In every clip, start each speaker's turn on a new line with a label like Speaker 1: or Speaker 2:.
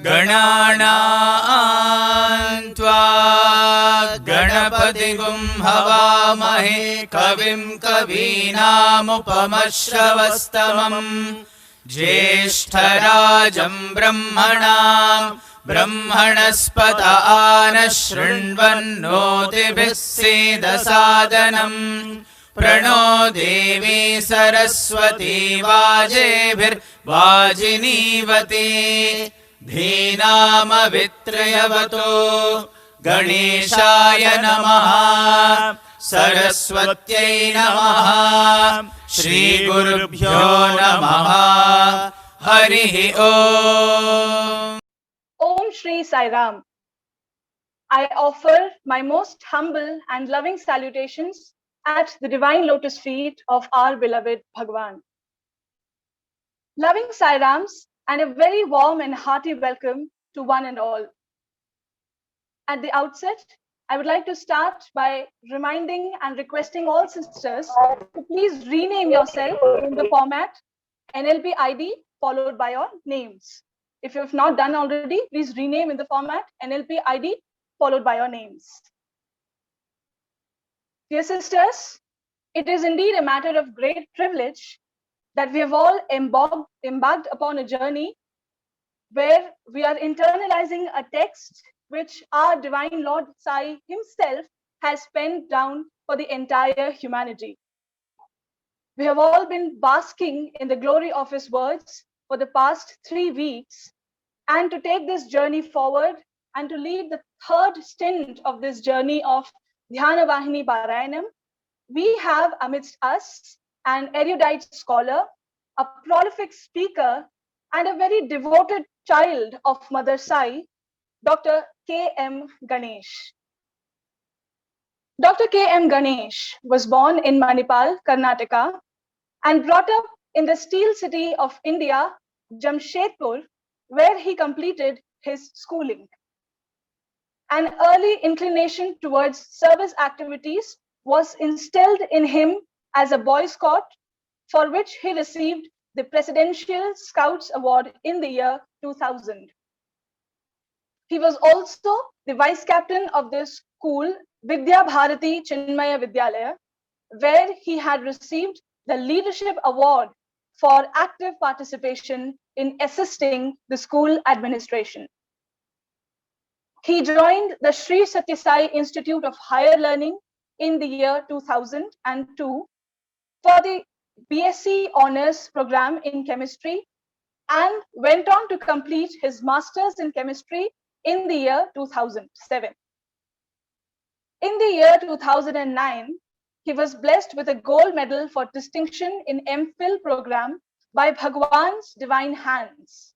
Speaker 1: गणानां त्वा गणपतिगुं हवामहे कविं कवीनामुपमश्रवस्तमम् ज्येष्ठराजं ब्रह्मणां ब्रह्मणस्पत आनः शृण्वन्नोतिभिः सीदसादनम् प्रणो देवी सरस्वती वाजेभिर्वाजिनीवती धीनामवित्रयवतो गणेशाय नमः सरस्वत्यै नमः श्रीगुरुभ्यो नमः हरिः ओम्।
Speaker 2: Om Shri Sai Ram. I offer my most humble and loving salutations at the divine lotus feet of our beloved Bhagwan. Loving Sai Rams and a very warm and hearty welcome to one and all. At the outset, I would like to start by reminding and requesting all sisters to please rename yourself in the format NLP ID followed by your names. If you have not done already, please rename in the format NLP ID followed by your names. Dear sisters, it is indeed a matter of great privilege that we have all embarked upon a journey where we are internalizing a text which our divine Lord Sai himself has penned down for the entire humanity. We have all been basking in the glory of his words for the past 3 weeks, and to take this journey forward and to lead the third stint of this journey of Dhyana Vahini Parayanam, we have amidst us an erudite scholar, a prolific speaker, and a very devoted child of Mother Sai, Dr. K.M. Ganesh. Dr. K.M. Ganesh was born in Manipal, Karnataka, and brought up in the steel city of India, Jamshedpur, where he completed his schooling. An early inclination towards service activities was instilled in him as a Boy Scout, for which he received the Presidential Scouts Award in the year 2000. He was also the vice captain of the school Vidya Bharati Chinmaya Vidyalaya, where he had received the Leadership Award for active participation in assisting the school administration. He joined the Sri Sathya Sai Institute of Higher Learning in the year 2002 for the BSc Honours program in chemistry and went on to complete his Masters in Chemistry in the year 2007. In the year 2009, he was blessed with a gold medal for distinction in MPhil program by Bhagwan's divine hands.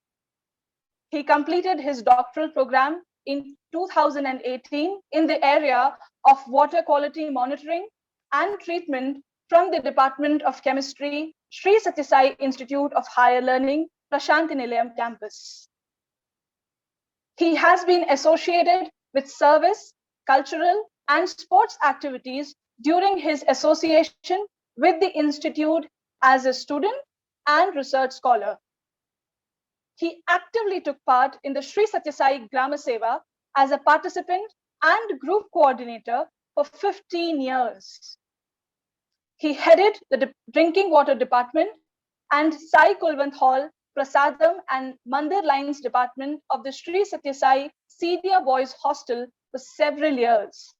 Speaker 2: He completed his doctoral program in 2018 in the area of water quality monitoring and treatment from the Department of Chemistry, Sri Sathya Sai Institute of Higher Learning, Prashanti Nilayam campus. He has been associated with service, cultural, and sports activities during his association with the Institute as a student and research scholar. He actively took part in the Sri Sathya Sai Grama Seva as a participant and group coordinator for 15 years. He headed the drinking water department and Sai Kulwant Hall, Prasadam and Mandir Lines department of the Sri Sathya Sai Senior Boys Hostel for several years.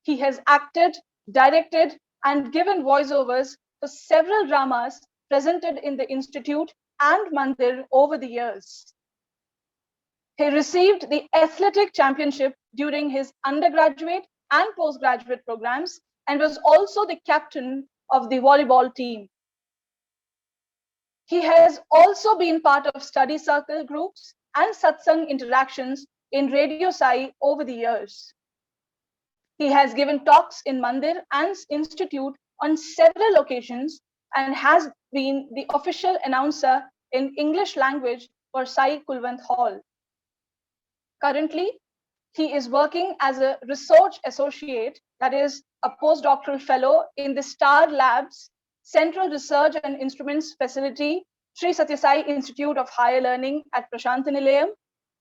Speaker 2: He has acted, directed, and given voiceovers for several dramas presented in the Institute and Mandir over the years. He received the athletic championship during his undergraduate and postgraduate programs and was also the captain of the volleyball team. He has also been part of study circle groups and satsang interactions in Radio Sai over the years. He has given talks in Mandir and Institute on several occasions and has been the official announcer in English language for Sai Kulwant Hall. Currently, he is working as a research associate, that is a postdoctoral fellow in the STAR Labs Central Research and Instruments Facility, Sri Sathya Sai Institute of Higher Learning at Prashantinilayam,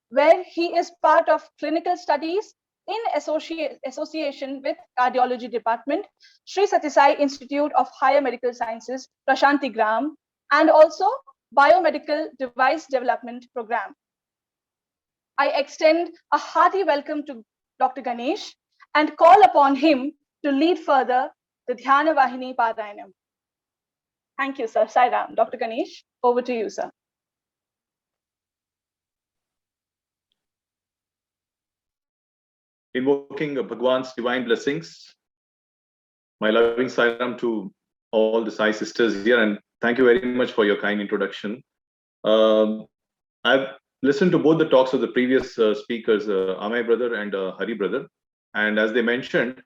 Speaker 2: where he is part of clinical studies in association with cardiology department, Sri Sathya Sai Institute of Higher Medical Sciences, Prashantigram, and also biomedical device development program. I extend a hearty welcome to Dr. Ganesh and call upon him to lead further the Dhyana Vahini Parayanam. Thank you, sir. Sai Ram. Dr. Ganesh, over to you, sir.
Speaker 3: Invoking Bhagwan's divine blessings, my loving Sai Ram to all the Sai sisters here, and thank you very much for your kind introduction. I've listened to both the talks of the previous speakers, Amay brother and Hari brother, and as they mentioned,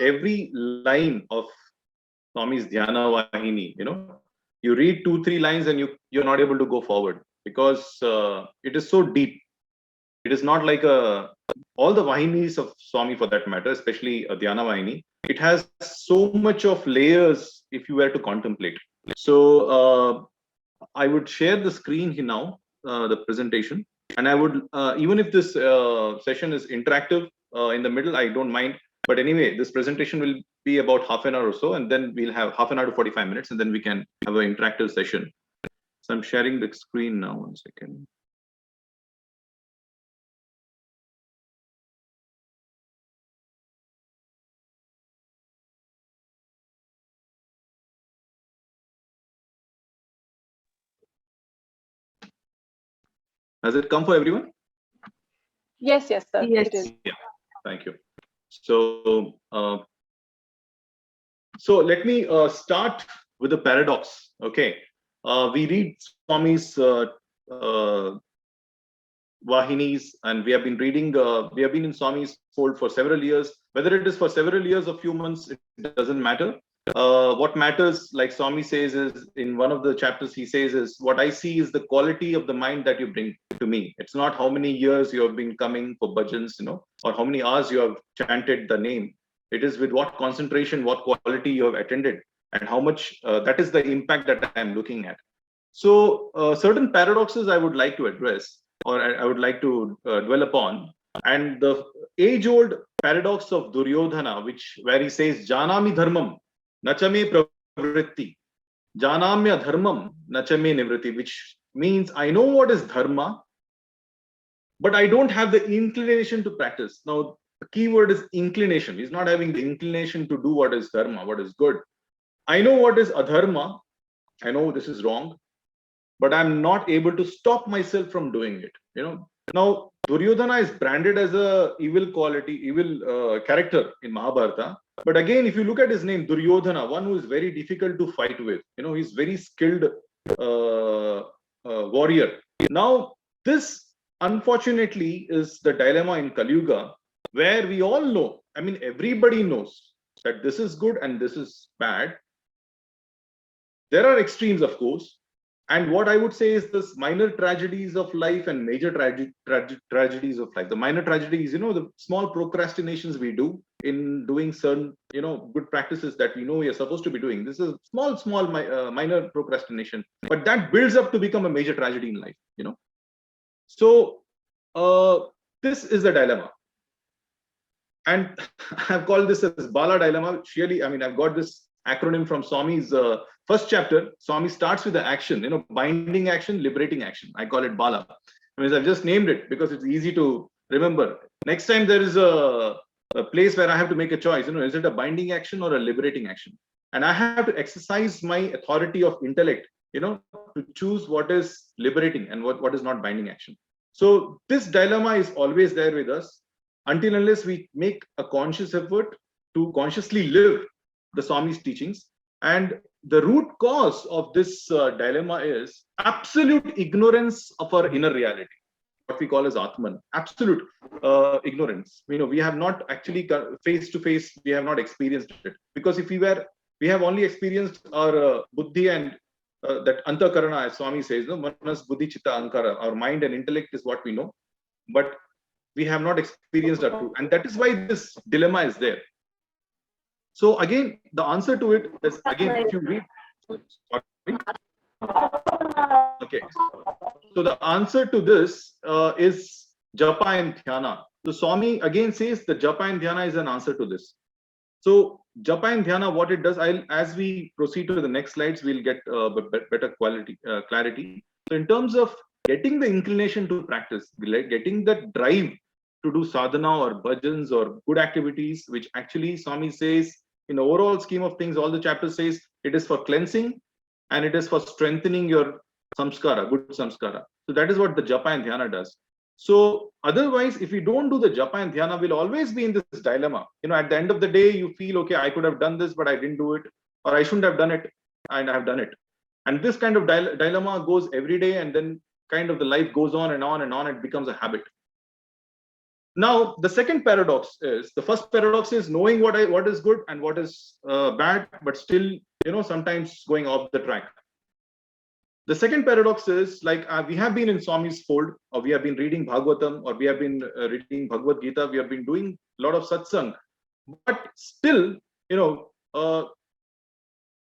Speaker 3: every line of Swami's Dhyana Vahini, you read 2-3 lines and you're not able to go forward because it is so deep. It is not like all the Vahinis of Swami for that matter, especially Dhyana Vahini. It has so much of layers if you were to contemplate. So I would share the screen here now, the presentation, and I would, even if this session is interactive in the middle, I don't mind. But anyway, this presentation will be about half an hour or so, and then we'll have half an hour to 45 minutes, and then we can have an interactive session. So I'm sharing the screen now, 1 second. Has it come for everyone?
Speaker 2: Yes, yes, sir.
Speaker 4: Yes.
Speaker 2: It is.
Speaker 3: Yeah, thank you. So, so let me start with the paradox. Okay, we read Swami's Vahinis, and we have been reading. We have been in Swami's fold for several years. Whether it is for several years or few months, it doesn't matter. What matters, like Swami says, is in one of the chapters he says is what I see is the quality of the mind that you bring to me. It's not how many years you have been coming for bhajans, or how many hours you have chanted the name. It is with what concentration, what quality you have attended, and how much that is the impact that I am looking at. So certain paradoxes I would like to address, or I would like to dwell upon, and the age-old paradox of Duryodhana, where he says, "Janami dharmam, nachame pravritti, janamya dharmam, nachame nivritti," which means I know what is dharma, but I don't have the inclination to practice. Now, the key word is inclination. He's not having the inclination to do what is dharma, what is good. I know what is adharma. I know this is wrong, but I'm not able to stop myself from doing it. Now Duryodhana is branded as a evil character in Mahabharata. But again, if you look at his name, Duryodhana, one who is very difficult to fight with. He's very skilled warrior. Now, this unfortunately is the dilemma in Kali Yuga, where we all know, everybody knows that this is good and this is bad. There are extremes, of course. And what I would say is this minor tragedies of life and major tragedies of life. The minor tragedies, the small procrastinations we do in doing certain, good practices that we know we are supposed to be doing. This is small minor procrastination, but that builds up to become a major tragedy in life, So this is the dilemma. And I've called this as Bala Dilemma. Surely, I've got this acronym from Swami's first chapter. Swami starts with the action, binding action, liberating action. I call it Bala. I've just named it because it's easy to remember. Next time there is a place where I have to make a choice, is it a binding action or a liberating action? And I have to exercise my authority of intellect, to choose what is liberating and what is not binding action. So this dilemma is always there with us until unless we make a conscious effort to consciously live the Swami's teachings. And the root cause of this dilemma is absolute ignorance of our inner reality, what we call as Atman, absolute ignorance. We have not actually face to face, we have not experienced it. Because if we have only experienced our buddhi and that antakarana, as Swami says, manas, buddhi, chitta, ankara, our mind and intellect is what we know, but we have not experienced our truth. And that is why this dilemma is there. So again, the answer to it is, again, if you read, Okay. So the answer to this is Japa and Dhyana. So Swami again says the Japa and Dhyana is an answer to this. So Japa and Dhyana, what it does, as we proceed to the next slides, we'll get better clarity. So in terms of getting the inclination to practice, getting the drive to do sadhana or bhajans or good activities, which actually Swami says in the overall scheme of things, all the chapters says it is for cleansing and it is for strengthening your samskara, good samskara. So that is what the Japa and Dhyana does. So otherwise, if we don't do the Japa and Dhyana, we'll always be in this dilemma. At the end of the day, you feel, okay, I could have done this, but I didn't do it, or I shouldn't have done it, and I have done it. And this kind of dilemma goes every day, and then kind of the life goes on and on and on. It becomes a habit. Now, the second paradox is, the first paradox is knowing what is good and what is bad, but still, sometimes going off the track. The second paradox is, like, we have been in Swami's fold, or we have been reading Bhagavatam, or we have been reading Bhagavad Gita, we have been doing a lot of satsang, but still,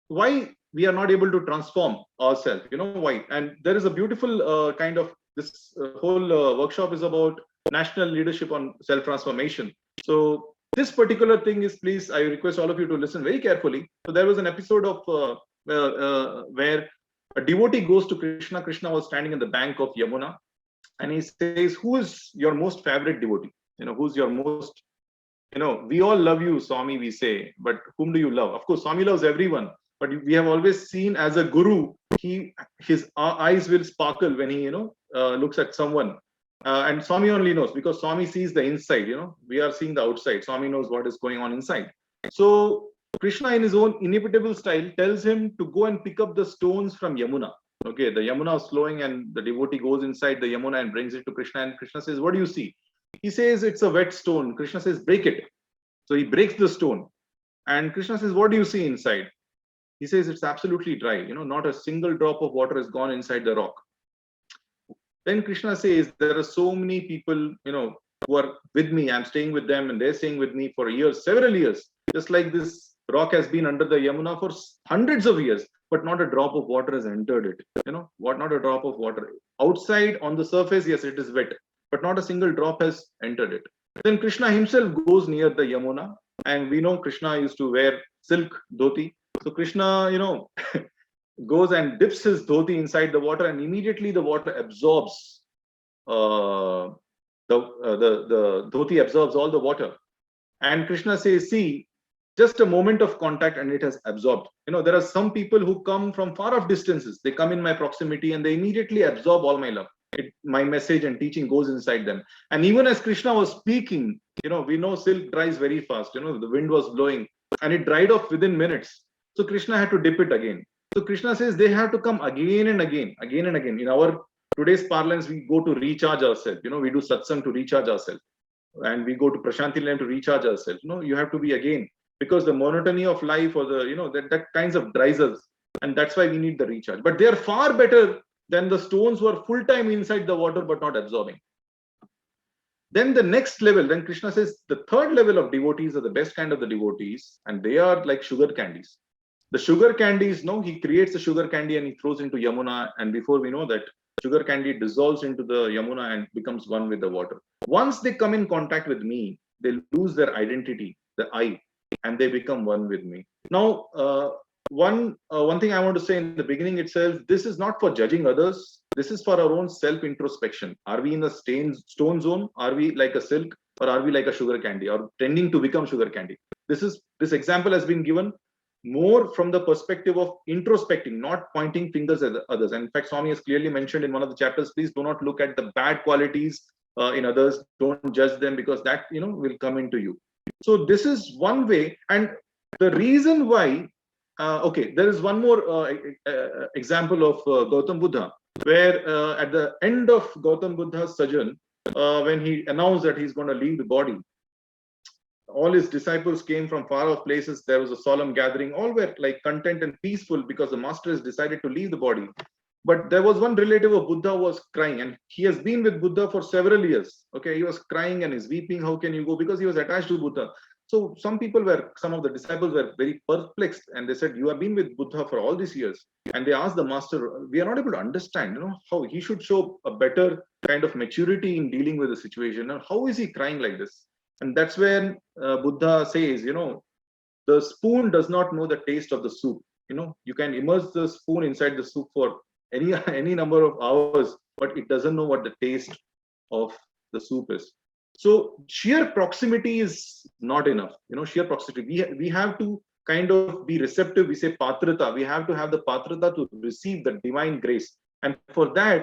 Speaker 3: why we are not able to transform ourselves? Why? And there is a beautiful kind of, this whole workshop is about national leadership on self-transformation. So this particular thing is, please, I request all of you to listen very carefully. So there was an episode of where a devotee goes to Krishna. Krishna was standing on the bank of Yamuna, and he says, who is your most favorite devotee? Who's your most, we all love you, Swami, we say, but whom do you love? Of course, Swami loves everyone, but we have always seen as a guru, his eyes will sparkle when he, looks at someone. And Swami only knows, because Swami sees the inside, we are seeing the outside. Swami knows what is going on inside. So Krishna, in his own inimitable style, tells him to go and pick up the stones from Yamuna. Okay, the Yamuna is flowing, and the devotee goes inside the Yamuna and brings it to Krishna. And Krishna says, what do you see? He says, it's a wet stone. Krishna says, break it. So he breaks the stone. And Krishna says, what do you see inside? He says, it's absolutely dry. Not a single drop of water has gone inside the rock. Then Krishna says, there are so many people, who are with me. I'm staying with them, and they're staying with me for years, several years. Just like this rock has been under the Yamuna for hundreds of years, but not a drop of water has entered it. Not a drop of water. Outside on the surface, yes, it is wet, but not a single drop has entered it. Then Krishna himself goes near the Yamuna, and we know Krishna used to wear silk dhoti. So Krishna, goes and dips his dhoti inside the water, and immediately the water absorbs, the dhoti absorbs all the water. And Krishna says, see, just a moment of contact and it has absorbed. There are some people who come from far off distances. They come in my proximity and they immediately absorb all my love. My message and teaching goes inside them. And even as Krishna was speaking, we know silk dries very fast. The wind was blowing and it dried off within minutes. So Krishna had to dip it again. So Krishna says they have to come again and again. In our today's parlance, we go to recharge ourselves. We do satsang to recharge ourselves. And we go to Prashanti Nilayam to recharge ourselves. You have to be again. Because the monotony of life, or the that kinds of dries us, and that's why we need the recharge. But they are far better than the stones who are full time inside the water but not absorbing. Then the next level, then Krishna says the third level of devotees are the best kind of the devotees, and they are like sugar candies. The sugar candies, he creates the sugar candy and he throws into Yamuna, and before we know that, sugar candy dissolves into the Yamuna and becomes one with the water. Once they come in contact with me, they lose their identity, the I, and they become one with me. Now, one thing I want to say in the beginning itself, this is not for judging others. This is for our own self-introspection. Are we in a stone zone? Are we like a silk, or are we like a sugar candy, or tending to become sugar candy? This example has been given more from the perspective of introspecting, not pointing fingers at others. And in fact, Swami has clearly mentioned in one of the chapters, please do not look at the bad qualities in others. Don't judge them, because that will come into you. So this is one way. And the reason why, there is one more example of Gautam Buddha, where at the end of Gautam Buddha's sojourn, when he announced that he's going to leave the body, all his disciples came from far off places. There was a solemn gathering. All were like content and peaceful because the master has decided to leave the body. But there was one relative of Buddha who was crying, and he has been with Buddha for several years. Okay, he was crying and he's weeping. How can you go? Because he was attached to Buddha. So some of the disciples were very perplexed, and they said, "You have been with Buddha for all these years." And they asked the master, "We are not able to understand, how he should show a better kind of maturity in dealing with the situation. And how is he crying like this?" And that's when Buddha says, the spoon does not know the taste of the soup. You can immerse the spoon inside the soup for any any number of hours, but it doesn't know what the taste of the soup is. So sheer proximity is not enough. Sheer proximity. We have to kind of be receptive. We say patrata. We have to have the patrata to receive the divine grace. And for that,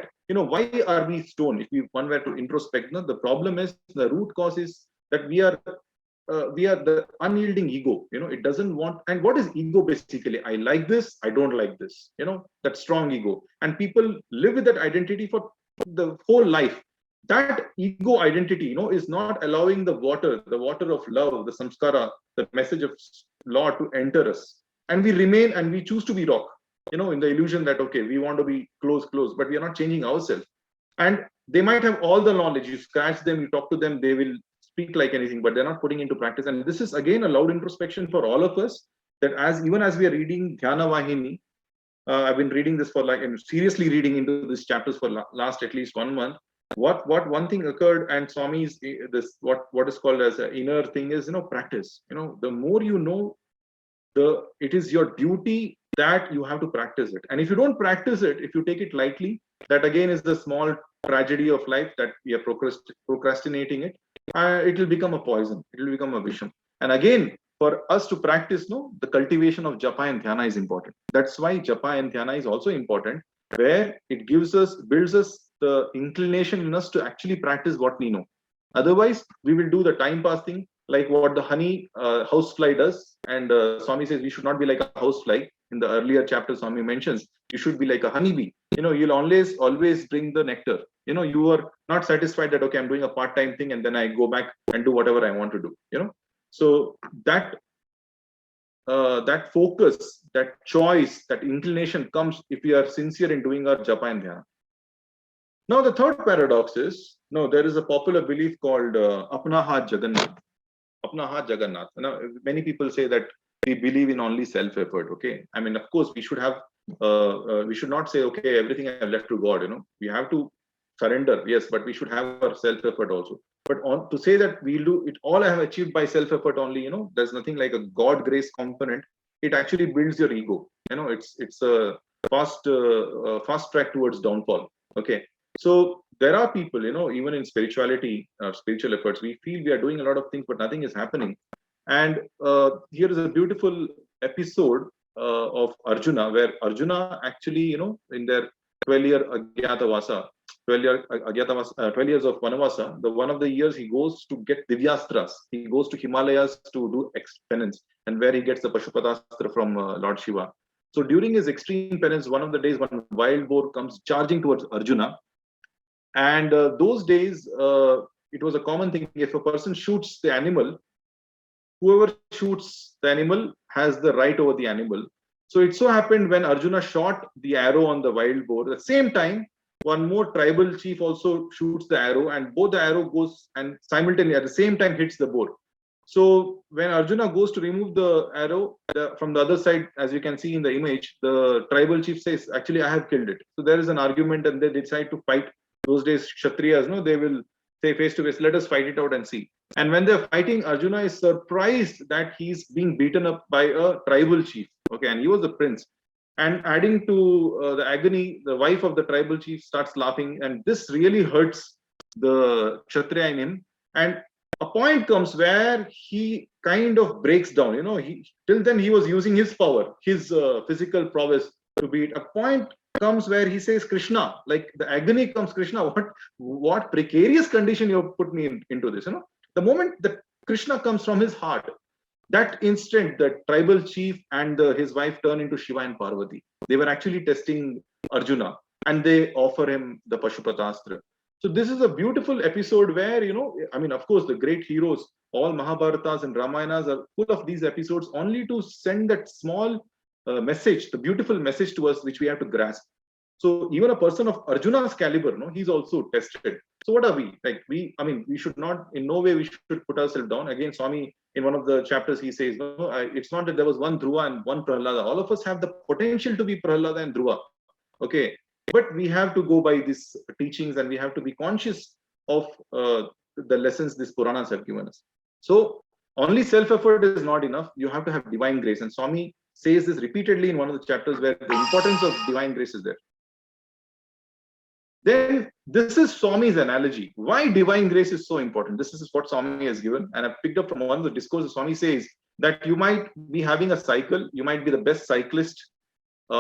Speaker 3: why are we stone? If one were to introspect, the problem is, the root cause is that we are the unyielding ego. It doesn't want. And what is ego basically? I like this, I don't like this. That strong ego. And people live with that identity for the whole life. That ego identity, is not allowing the water of love, the samskara, the message of law to enter us. And we remain and we choose to be rock, in the illusion that, okay, we want to be close, but we are not changing ourselves. And they might have all the knowledge. You scratch them, you talk to them, they will speak like anything, but they're not putting into practice. And this is again a loud introspection for all of us, that even as we are reading Dhyana Vahini, I've been reading this and seriously reading into these chapters for last at least 1 month. What one thing occurred, and Swami's this what is called as an inner thing is practice. The more you know, it is your duty that you have to practice it. And if you don't practice it, if you take it lightly, that again is the small tragedy of life, that we are procrastinating it. It will become a poison. It will become a vision. And again, for us to practice, the cultivation of Japa and Dhyana is important. That's why Japa and Dhyana is also important, where it builds us the inclination in us to actually practice what we know. Otherwise, we will do the time pass thing, like what the honey housefly does. And Swami says we should not be like a housefly. In the earlier chapter, Swami mentions you should be like a honeybee. You'll always bring the nectar. You are not satisfied that, okay, I'm doing a part-time thing and then I go back and do whatever I want to do. So that focus, that choice, that inclination comes if we are sincere in doing our Japa and Dhyana. Now, the third paradox is, there is a popular belief called Apna Haath Jagannath. Apna Haath Jagannath. Now, many people say that we believe in only self-effort. Okay, I mean, of course, we should have. We should not say, okay, everything I've left to God. We have to surrender, yes, but we should have our self-effort also. But to say that we'll do it all I have achieved by self-effort only, there's nothing like a God grace component. It actually builds your ego. It's a fast track towards downfall. Okay. So there are people, even in spirituality, spiritual efforts, we feel we are doing a lot of things, but nothing is happening. And here is a beautiful episode of Arjuna, where Arjuna actually, in their 12-year Agyatavasa, 12 years of Vanavasa, one of the years he goes to get Divyastras. He goes to Himalayas to do penance, and where he gets the Pashupatastra from Lord Shiva. So during his extreme penance, one of the days, one wild boar comes charging towards Arjuna. And those days, it was a common thing. If a person shoots the animal, whoever shoots the animal has the right over the animal. So it so happened when Arjuna shot the arrow on the wild boar, at the same time, one more tribal chief also shoots the arrow, and both the arrow goes and simultaneously at the same time hits the boar. So when Arjuna goes to remove the arrow from the other side, as you can see in the image, the tribal chief says, actually, I have killed it. So there is an argument and they decide to fight. Those days, Kshatriyas, they will say face to face, let us fight it out and see. And when they're fighting, Arjuna is surprised that he's being beaten up by a tribal chief. Okay, and he was the prince. And adding to the agony, the wife of the tribal chief starts laughing, and this really hurts the Kshatriya in him. And a point comes where he kind of breaks down. Till then he was using his power, his physical prowess to beat. A point comes where he says, Krishna, like the agony comes, Krishna, what precarious condition you have put me into this. The moment that Krishna comes from his heart, that instant, the tribal chief and his wife turn into Shiva and Parvati. They were actually testing Arjuna, and they offer him the Pashupatastra. So this is a beautiful episode where, of course, the great heroes, all Mahabharatas and Ramayanas are full of these episodes only to send that small message, the beautiful message to us, which we have to grasp. So even a person of Arjuna's caliber, no, he's also tested. So what are we? Like we should not, in no way we should put ourselves down. Again, Swami, in one of the chapters, he says, no, it's not that there was one Dhruva and one Prahlada. All of us have the potential to be Prahlada and Dhruva. Okay. But we have to go by these teachings and we have to be conscious of the lessons these Puranas have given us. So only self-effort is not enough. You have to have divine grace. And Swami says this repeatedly in one of the chapters where the importance of divine grace is there. Then this is Swami's analogy. Why divine grace is so important? This is what Swami has given. And I've picked up from one of the discourses. Swami says that you might be having a cycle. You might be the best cyclist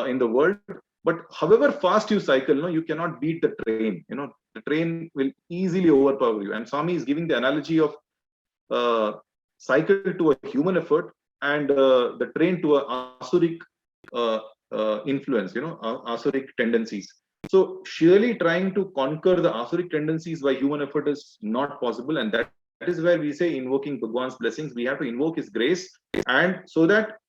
Speaker 3: in the world. But however fast you cycle, no, you cannot beat the train. The train will easily overpower you. And Swami is giving the analogy of cycle to a human effort and the train to a asuric influence, asuric tendencies. So surely trying to conquer the asuric tendencies by human effort is not possible. And that is where we say invoking Bhagwan's blessings. We have to invoke his grace. And so that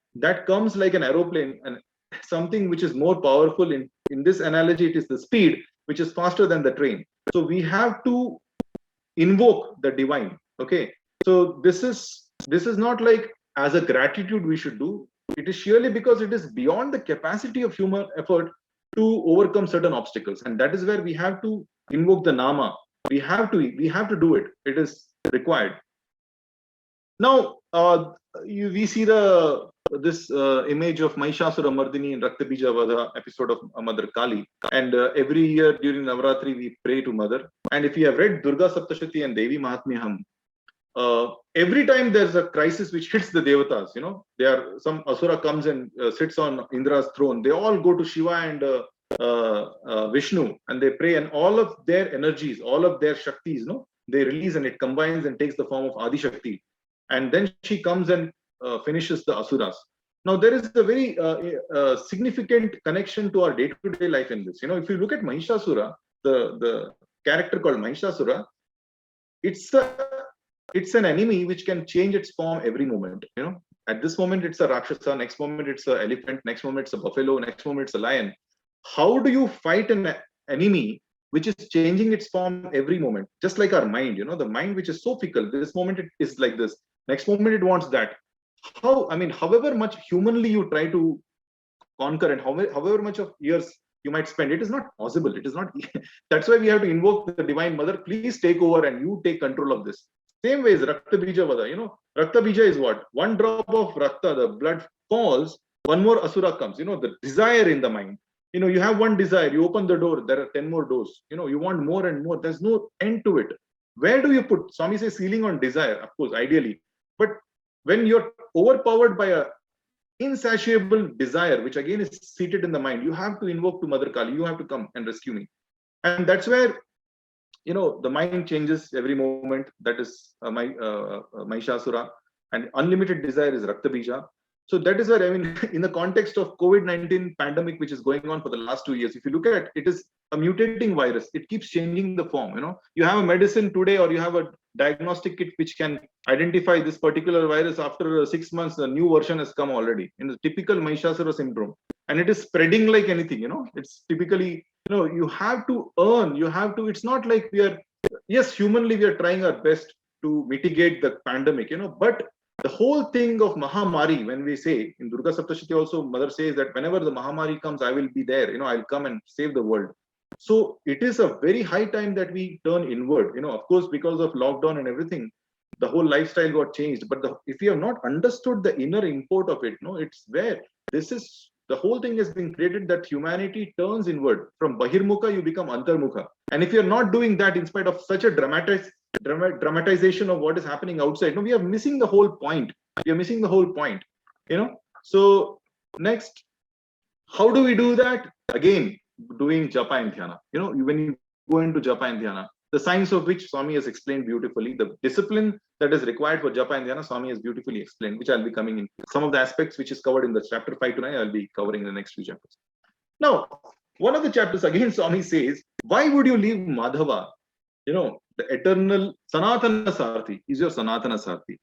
Speaker 3: comes like an aeroplane and something which is more powerful. In this analogy, it is the speed, which is faster than the train. So we have to invoke the divine. Okay. So this is not like as a gratitude we should do. It is surely because it is beyond the capacity of human effort to overcome certain obstacles. And that is where we have to invoke the Nama. We have to do it. It is required. Now, we see this image of Mahishasura Mardini in Raktabija Vada episode of Mother Kali. And every year during Navaratri, we pray to Mother. And if you have read Durga Saptashati and Devi Mahatmyam, every time there's a crisis which hits the devatas, some asura comes and sits on Indra's throne. They all go to Shiva and Vishnu and they pray, and all of their energies, all of their shaktis, they release and it combines and takes the form of Adi Shakti. And then she comes and finishes the asuras. Now there is a very significant connection to our day-to-day life in this. If you look at Mahishasura, the character called Mahishasura, it's an enemy which can change its form every moment. At this moment it's a Rakshasa, next moment it's an elephant, next moment it's a buffalo, next moment it's a lion. How do you fight an enemy which is changing its form every moment? Just like our mind, the mind which is so fickle. This moment it is like this, next moment it wants that. However much humanly you try to conquer and however much of years you might spend, it is not possible. It is not. That's why we have to invoke the Divine Mother. Please take over and you take control of this. Same way as Rakta Bija Vada. Rakta Bija is what? One drop of Rakta, the blood falls, one more Asura comes. The desire in the mind. You have one desire, you open the door, there are 10 more doors. You want more and more. There's no end to it. Where do you put? Swami says ceiling on desire, of course, ideally. But when you're overpowered by a insatiable desire, which again is seated in the mind, you have to invoke to Mother Kali. You have to come and rescue me. And that's where the mind changes every moment. That is Mahishasura, and unlimited desire is Rakta Bija. So that is where, in the context of COVID-19 pandemic, which is going on for the last 2 years, if you look at it, it is a mutating virus. It keeps changing the form. You have a medicine today, or you have a diagnostic kit which can identify this particular virus. After 6 months, a new version has come already in the typical Mahishasura syndrome, and it is spreading like anything. It's typically, you have to earn. It's not like yes, humanly we are trying our best to mitigate the pandemic. But the whole thing of Mahamari, when we say in Durga Saptashati also, Mother says that whenever the Mahamari comes, I will be there. I'll come and save the world. So it is a very high time that we turn inward. Of course, because of lockdown and everything, the whole lifestyle got changed. But if you have not understood the inner import of it, it's where the whole thing has been created, that humanity turns inward. From Bahirmukha, you become Antarmukha. And if you're not doing that, in spite of such a dramatization of what is happening outside, we are missing the whole point. So next, how do we do that? Again, doing Japa and Dhyana. When you go into Japa and Dhyana, the science of which Swami has explained beautifully, the discipline that is required for Japa and Dhyana, Swami has beautifully explained, which I'll be coming in. Some of the aspects which is covered in the chapter 5 to 9, I'll be covering in the next few chapters. Now, one of the chapters, again, Swami says, why would you leave Madhava? The eternal Sanatana Sarthi is your Sanatana Sarthi.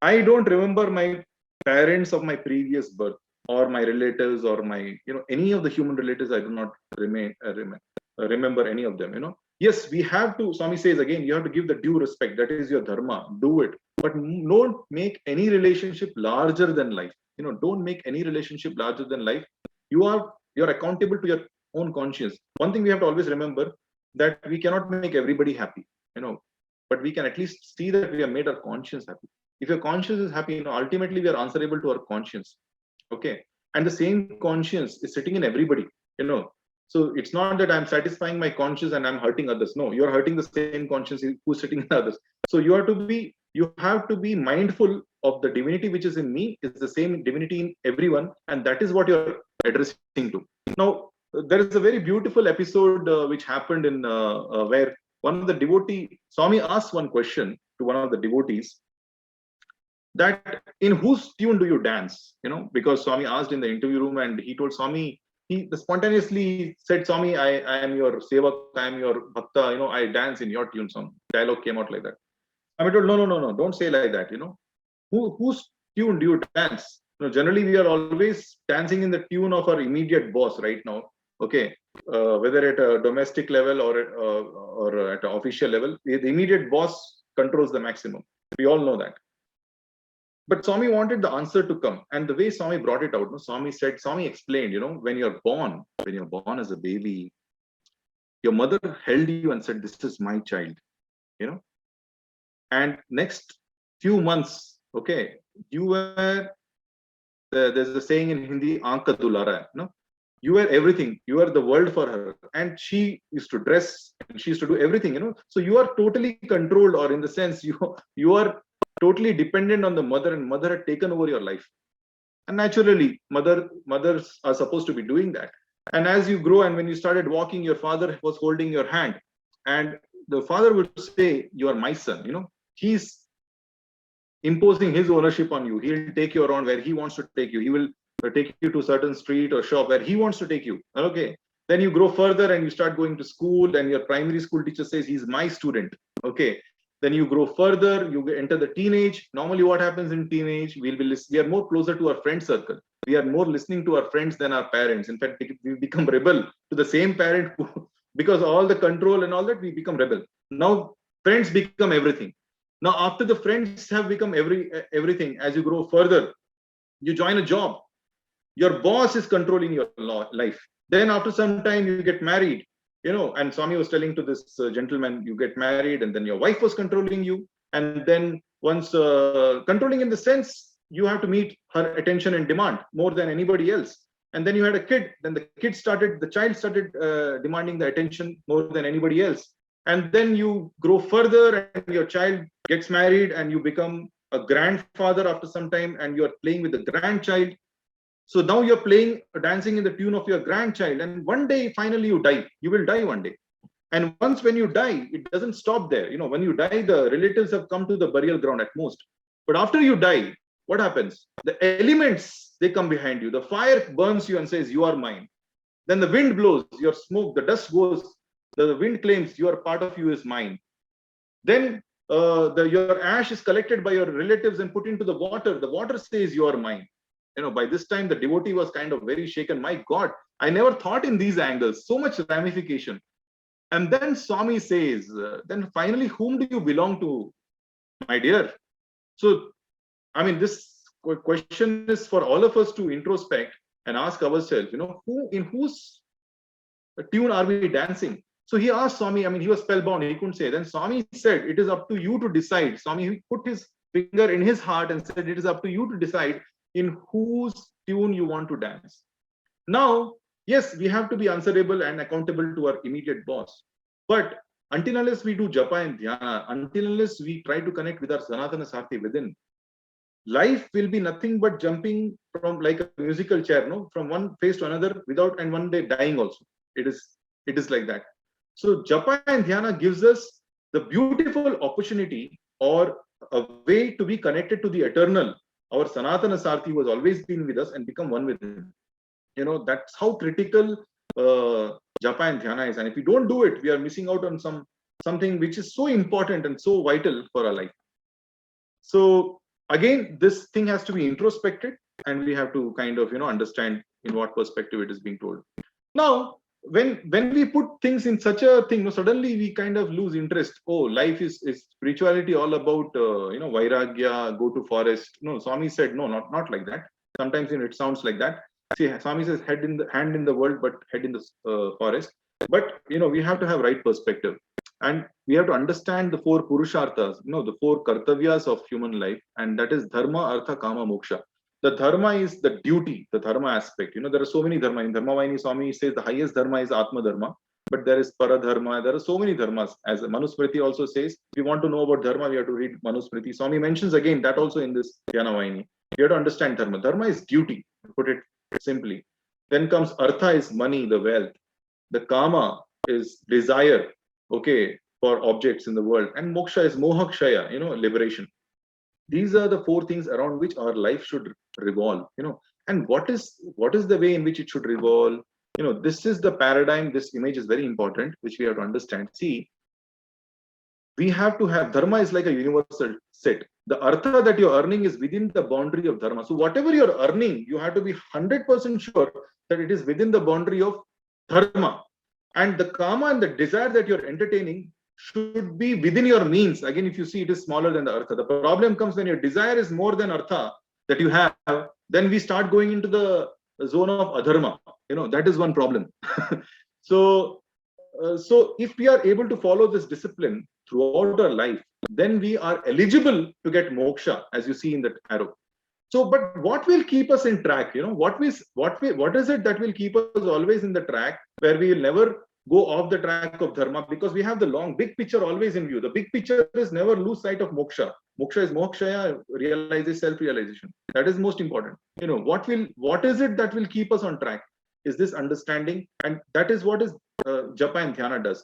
Speaker 3: I don't remember my parents of my previous birth. or my relatives or my, any of the human relatives, I do not remember any of them. Yes, we have to. Swami says again, you have to give the due respect. That is your dharma. Do it, but don't make any relationship larger than life. Don't make any relationship larger than life. You're accountable to your own conscience. One thing we have to always remember, that we cannot make everybody happy. But we can at least see that we have made our conscience happy. If your conscience is happy, ultimately we are answerable to our conscience. Okay, and the same conscience is sitting in everybody. So it's not that I'm satisfying my conscience and I'm hurting others. No, you're hurting the same conscience who's sitting in others. So you have to be mindful of the divinity which is in me is the same divinity in everyone, and that is what you're addressing to. Now, there is a very beautiful episode which happened in where one of the devotee, Swami asked one question to one of the devotees, that in whose tune do you dance? Because Swami asked in the interview room, and he told Swami, he spontaneously said, Swami, I am your sevak, I am your bhakta, I dance in your tune. Some dialogue came out like that. Swami told, no, don't say like that. Whose tune do you dance? Generally we are always dancing in the tune of our immediate boss right now. Okay, whether at a domestic level or at an official level, the immediate boss controls the maximum. We all know that. But Swami wanted the answer to come, and the way Swami brought it out, Swami explained, when you're born as a baby, your mother held you and said, "This is my child," and next few months, okay, you were. There's a saying in Hindi, "Aanka dulara," you were everything. You are the world for her, and she used to dress, and she used to do everything. So you are totally controlled, or in the sense you are totally dependent on the mother, and mother had taken over your life. And naturally, mothers are supposed to be doing that. And as you grow, and when you started walking, your father was holding your hand, and the father would say, "You are my son." He's imposing his ownership on you. He'll take you around where he wants to take you. He will take you to a certain street or shop where he wants to take you. Okay. Then you grow further and you start going to school, and your primary school teacher says, "He's my student." Okay. Then you grow further, you enter the teenage. Normally what happens in teenage, we are more closer to our friend circle. We are more listening to our friends than our parents. In fact, we become rebel to the same parent because all the control and all that, we become rebel. Now friends become everything. Now after the friends have become everything, as you grow further, you join a job. Your boss is controlling your life. Then after some time you get married. And Swami was telling to this gentleman, you get married, and then your wife was controlling you. And then once controlling in the sense, you have to meet her attention and demand more than anybody else. And then you had a kid, then the child started demanding the attention more than anybody else. And then you grow further, and your child gets married, and you become a grandfather after some time, and you're playing with the grandchild. So now you're dancing in the tune of your grandchild, and one day finally you die. You will die one day. And when you die, it doesn't stop there. When you die, the relatives have come to the burial ground at most. But after you die, what happens? The elements, they come behind you. The fire burns you and says, "You are mine." Then the wind blows, your smoke, the dust goes. The wind claims, "Your part of you is mine." Then your ash is collected by your relatives and put into the water. The water says, "You are mine." By this time, the devotee was kind of very shaken. My God, I never thought in these angles, so much ramification. And then Swami says, then finally, whom do you belong to, my dear? So, this question is for all of us to introspect and ask ourselves, in whose tune are we dancing? So he asked Swami, he was spellbound, he couldn't say. Then Swami said, "It is up to you to decide." Swami put his finger in his heart and said, "It is up to you to decide in whose tune you want to dance." Now, yes, we have to be answerable and accountable to our immediate boss. But until unless we do Japa and Dhyana, until unless we try to connect with our Sanatana Sarthi within, life will be nothing but jumping from like a musical chair, from one phase to another and one day dying also. It is like that. So Japa and Dhyana gives us the beautiful opportunity or a way to be connected to the eternal. Our Sanatana Sarthi who has always been with us and become one with him. That's how critical Japa and Dhyana is. And if we don't do it, we are missing out on something which is so important and so vital for our life. So again, this thing has to be introspected. and we have to kind of understand in what perspective it is being told. Now, when we put things in such a thing, suddenly we kind of lose interest. Oh, life is spirituality all about vairagya, go to forest. No, Swami said no, not like that. Sometimes it sounds like that. See, Swami says hand in the world, but head in the forest. But we have to have right perspective, and we have to understand the four purusharthas, the four kartavyas of human life, and that is dharma, artha, kama, moksha. The dharma is the duty, the dharma aspect. There are so many dharma. In Dhyana Vahini, Swami says the highest dharma is atma dharma, but there is paradharma. There are so many dharmas. As Manusmriti also says, if we want to know about dharma, we have to read Manusmriti. Swami mentions again that also in this Dhyana Vahini. You have to understand dharma. Dharma is duty, to put it simply. Then comes artha is money, the wealth. The kama is desire, okay, for objects in the world. And moksha is mohakshaya, liberation. These are the four things around which our life should revolve. And what is the way in which it should revolve? This is the paradigm. This image is very important, which we have to understand. See, we have to have dharma is like a universal set. The artha that you're earning is within the boundary of dharma. So whatever you're earning, you have to be 100% sure that it is within the boundary of dharma. And the kama and the desire that you're entertaining should be within your means. Again, if you see, it is smaller than the artha. The problem comes when your desire is more than artha that you have, then we start going into the zone of adharma. That is one problem. So if we are able to follow this discipline throughout our life, then we are eligible to get moksha, as you see in that arrow. So, but what will keep us in track? What is it that will keep us always in the track where we will never go off the track of dharma? Because we have the big picture always in view. The big picture is never lose sight of moksha. Moksha is mokshaya, realizes self-realization. That is most important. What is it that will keep us on track? Is this understanding? And that is what is Japa and Dhyana does.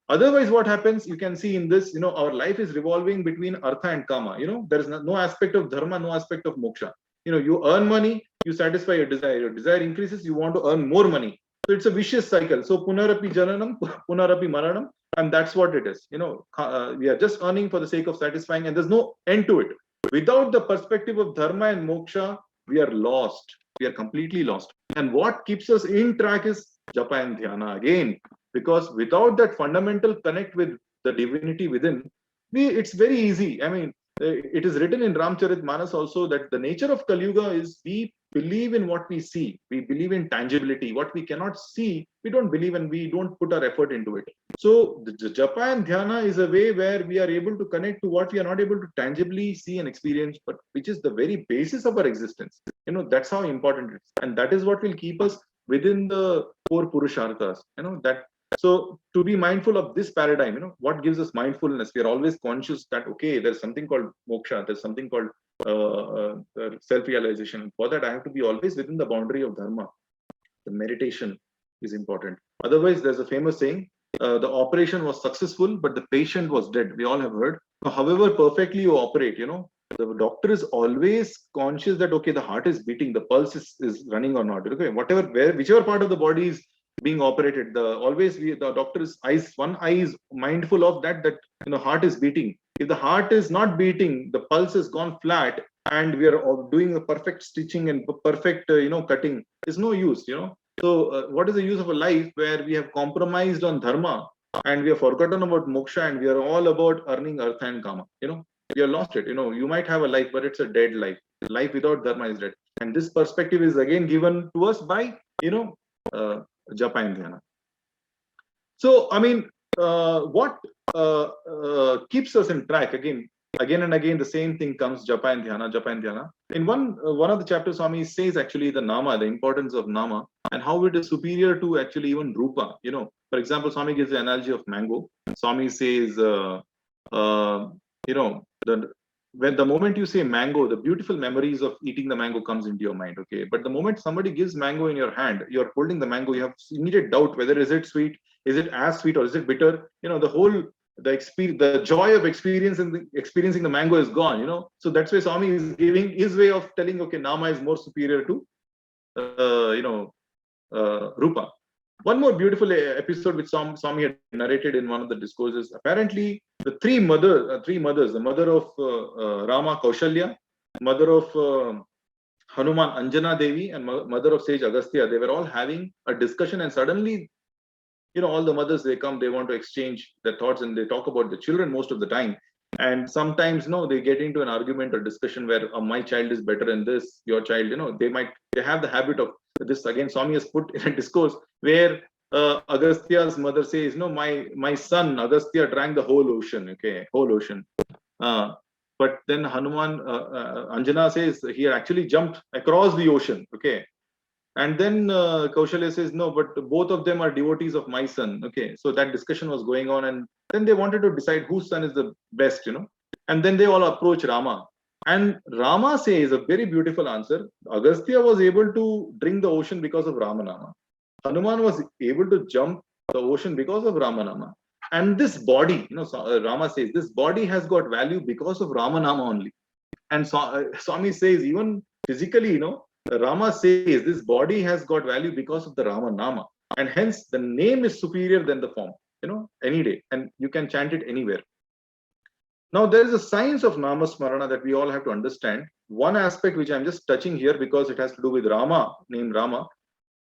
Speaker 3: Otherwise, what happens, you can see in this, our life is revolving between artha and kama. There is no aspect of dharma, no aspect of moksha. You earn money, you satisfy your desire. Your desire increases, you want to earn more money. So it's a vicious cycle. So punarapi jananam, punarapi maranam, and that's what it is. We are just earning for the sake of satisfying, and there's no end to it. Without the perspective of dharma and moksha, we are lost. We are completely lost. And what keeps us in track is Japa and Dhyana again. Because without that fundamental connect with the divinity within, it's very easy. I mean, it is written in Ramcharitmanas also that the nature of Kali Yuga is we believe in what we see. We believe in tangibility. What we cannot see, we don't believe, and we don't put our effort into it. So the Japa and Dhyana is a way where we are able to connect to what we are not able to tangibly see and experience, but which is the very basis of our existence. That's how important it is. And that is what will keep us within the four Purusharthas. So to be mindful of this paradigm, what gives us mindfulness? We are always conscious that, okay, there's something called moksha, there's something called self-realization. For that, I have to be always within the boundary of dharma. The meditation is important. Otherwise, there's a famous saying, the operation was successful, but the patient was dead. We all have heard. However perfectly you operate, the doctor is always conscious that, okay, the heart is beating, the pulse is running or not. Okay, whichever part of the body is being operated, the doctor's eyes, one eye is mindful of that heart is beating. If the heart is not beating, the pulse has gone flat, and we are doing a perfect stitching and perfect cutting, is no use. So what is the use of a life where we have compromised on dharma and we have forgotten about moksha, and we are all about earning artha and kama? We have lost it. You might have a life, but it's a dead life. Life without dharma is dead. And this perspective is again given to us by Japa and Dhyana. So, I mean, what keeps us in track? Again and again, the same thing comes, Japa and Dhyana. In one of the chapters, Swami says actually the nama, the importance of nama, and how it is superior to actually even rupa. For example, Swami gives the analogy of mango. Swami says, when the moment you say mango, the beautiful memories of eating the mango comes into your mind. Okay, but the moment somebody gives mango in your hand, you're holding the mango, you have immediate doubt whether is it sweet, is it as sweet, or is it bitter? The joy of experiencing the mango is gone. So that's why Swami is giving his way of telling, okay, nama is more superior to rupa. One more beautiful episode which Swami had narrated in one of the discourses. Apparently, the three mothers, the mother of Rama, Kaushalya, mother of Hanuman, Anjana Devi, and mother of sage Agastya, they were all having a discussion, and suddenly, all the mothers, they come, they want to exchange their thoughts, and they talk about the children most of the time. And sometimes, they get into an argument or discussion where my child is better in this, your child, they have the habit of this. Again, Swami has put in a discourse where Agastya's mother says, no, my son Agastya drank the whole ocean, okay, whole ocean. But then Hanuman, Anjana says he actually jumped across the ocean, okay. And then Kaushalya says, no, but both of them are devotees of my son. Okay, so that discussion was going on, and then they wanted to decide whose son is the best, And then they all approach Rama. And Rama says a very beautiful answer. Agastya was able to drink the ocean because of Ramanama. Hanuman was able to jump the ocean because of Ramanama. And this body, Rama says, this body has got value because of Ramanama only. And Swami says, even physically, Rama says this body has got value because of the Rama Nama, and hence the name is superior than the form, any day, and you can chant it anywhere. Now, there is a science of Nama Smarana that we all have to understand. One aspect which I'm just touching here because it has to do with Rama, name Rama.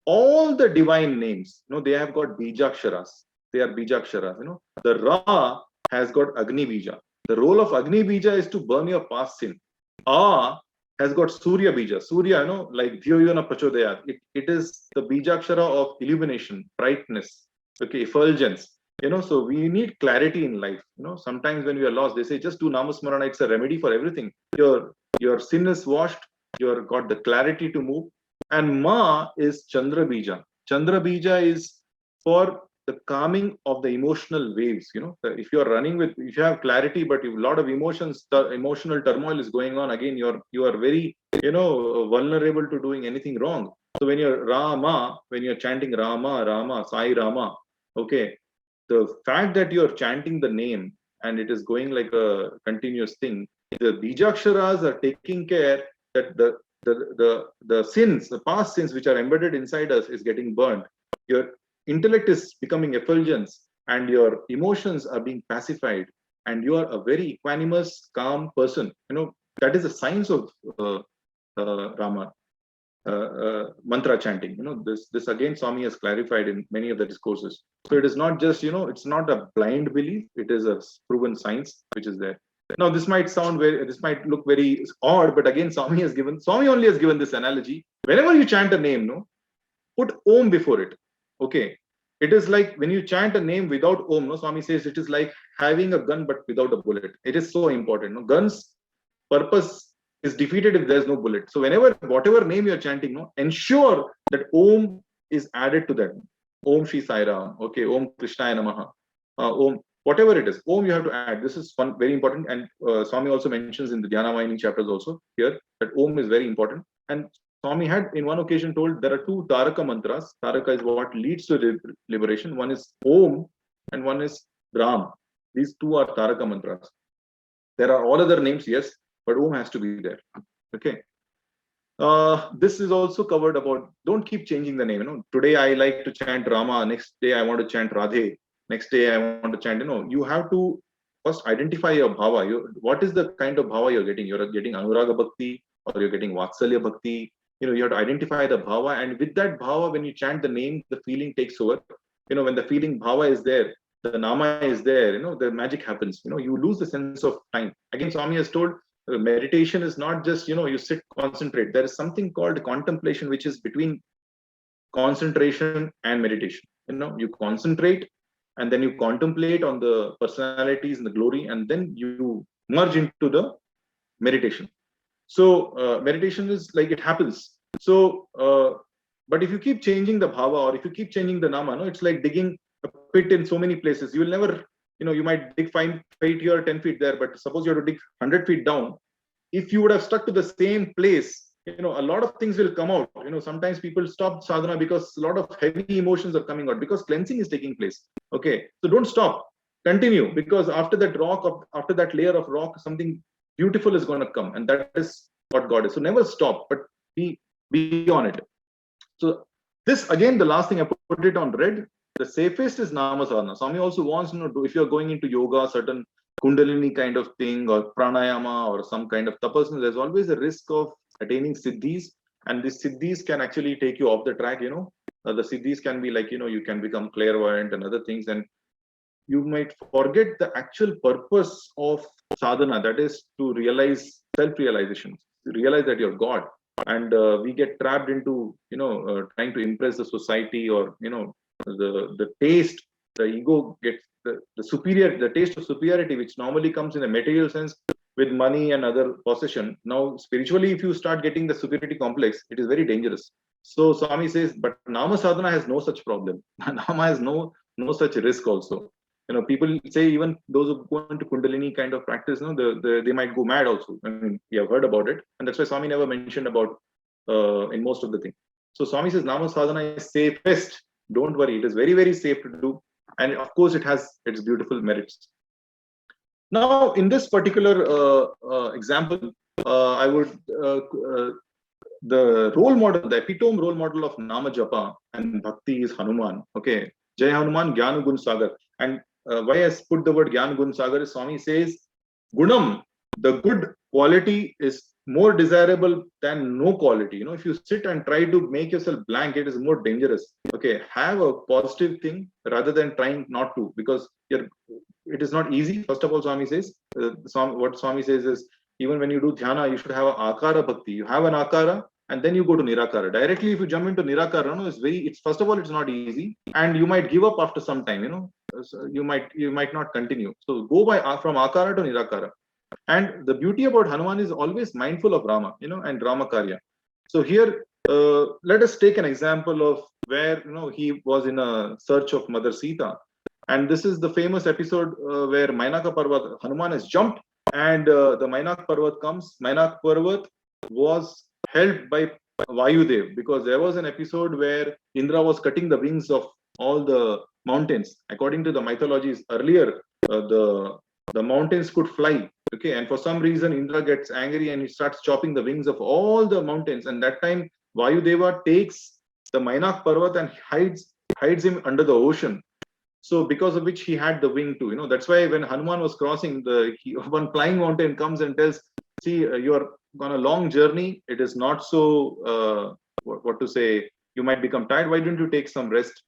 Speaker 3: All the divine names, they have got Bijaksharas. They are Bijaksharas, The Ra has got Agni Bija. The role of Agni Bija is to burn your past sin. Has got Surya Bija. Surya, like Duryodhana Prachodayat. It is the Bijakshara of illumination, brightness, okay, effulgence. So we need clarity in life. Sometimes when we are lost, they say just do Namasmarana. It's a remedy for everything. Your sin is washed. You've got the clarity to move. And Ma is Chandra Bija. Chandra Bija is for the calming of the emotional waves. If you are if you have clarity, but if a lot of emotions, the emotional turmoil is going on, again, you are very, vulnerable to doing anything wrong. So when you're chanting Rama, Sai Rama, okay, the fact that you're chanting the name and it is going like a continuous thing, the Bijaksharas are taking care that the sins, the past sins which are embedded inside us is getting burned. Your intellect is becoming effulgence, and your emotions are being pacified, and you are a very equanimous, calm person. That is the science of Rama mantra chanting. This again Swami has clarified in many of the discourses. So it is not just, it's not a blind belief. It is a proven science which is there. Now, this might look very odd, but again, Swami only has given this analogy. Whenever you chant a name, put Om before it. Okay. It is like when you chant a name without Om, Swami says it is like having a gun but without a bullet. It is so important. Gun's purpose is defeated if there's no bullet. So whatever name you're chanting, ensure that Om is added to that. Om Shri Sai Ram. Okay. Om Krishnaya Namaha. Om. Whatever it is, Om you have to add. This is very important. And Swami also mentions in the Dhyana Vahini chapters also here that Om is very important. And Swami had in one occasion told there are two Taraka mantras. Taraka is what leads to liberation. One is Om and one is Ram. These two are Taraka mantras. There are all other names, yes, but Om has to be there. Okay. This is also covered about, don't keep changing the name. Today I like to chant Rama. Next day I want to chant Radhe. Next day I want to chant. You have to first identify your bhava. What is the kind of bhava you're getting? You're getting Anuraga Bhakti or you're getting Vatsalya Bhakti. You have to identify the bhava, and with that bhava, when you chant the name, the feeling takes over. When the feeling bhava is there, the nama is there, the magic happens. You lose the sense of time. Again, Swami has told meditation is not just, you sit, concentrate. There is something called contemplation, which is between concentration and meditation. You concentrate and then you contemplate on the personalities and the glory, and then you merge into the meditation. So meditation is like it happens. So, but if you keep changing the bhava or if you keep changing the nama, it's like digging a pit in so many places. You will never, you might dig 5 feet here, 10 feet there, but suppose you have to dig 100 feet down. If you would have stuck to the same place, a lot of things will come out. Sometimes people stop sadhana because a lot of heavy emotions are coming out because cleansing is taking place. Okay, so don't stop, continue, because after that layer of rock, something beautiful is going to come, and that is what God is. So never stop, but be on it. So this again, the last thing I put it on red. The safest is nama sadhana. Swami also wants if you're going into yoga, certain kundalini kind of thing, or pranayama, or some kind of tapasana, there's always a risk of attaining siddhis, and these siddhis can actually take you off the track. The siddhis can be like, you can become clairvoyant and other things, and you might forget the actual purpose of sadhana, that is to realize self-realization, to realize that you're God. And we get trapped into, trying to impress the society, or, the taste, the ego gets the superior, the taste of superiority, which normally comes in a material sense with money and other possession. Now, spiritually, if you start getting the superiority complex, it is very dangerous. So Swami says, but Nama sadhana has no such problem. Nama has no such risk also. People say even those who go into Kundalini kind of practice, they might go mad also. I mean, we have heard about it, and that's why Swami never mentioned about in most of the thing. So Swami says Nama sadhana is safest. Don't worry, it is very, very safe to do, and of course it has its beautiful merits. Now, in this particular example, I would the role model, the epitome role model of Nama Japa and Bhakti is Hanuman. Okay, Jai Hanuman Gyanu Gun Sagar. And why I put the word Gyanu Gun Sagar is Swami says, Gunam, the good quality is more desirable than no quality. If you sit and try to make yourself blank, it is more dangerous. Okay, have a positive thing rather than trying not to, because it is not easy. First of all, Swami says, what Swami says is, even when you do dhyana, you should have an akara bhakti. You have an akara, and then you go to nirakara. Directly, if you jump into nirakara, it's first of all, it's not easy, and you might give up after some time. So you might not continue. So go from akara to nirakara. And the beauty about Hanuman is always mindful of Rama, and Rama Karya. So here, let us take an example of where he was in a search of Mother Sita, and this is the famous episode where Mainaka Parvat, Hanuman has jumped, and the Mainak Parvat comes. Mainak Parvat was helped by Vayudev, because there was an episode where Indra was cutting the wings of all the mountains. According to the mythologies earlier, the mountains could fly. Okay, and for some reason Indra gets angry and he starts chopping the wings of all the mountains. And that time Vayudeva takes the Mainak Parvat and hides him under the ocean. So because of which he had the wing too. That's why when Hanuman was crossing, one flying mountain comes and tells, see, you are on a long journey. It is not so, what to say, you might become tired. Why don't you take some rest?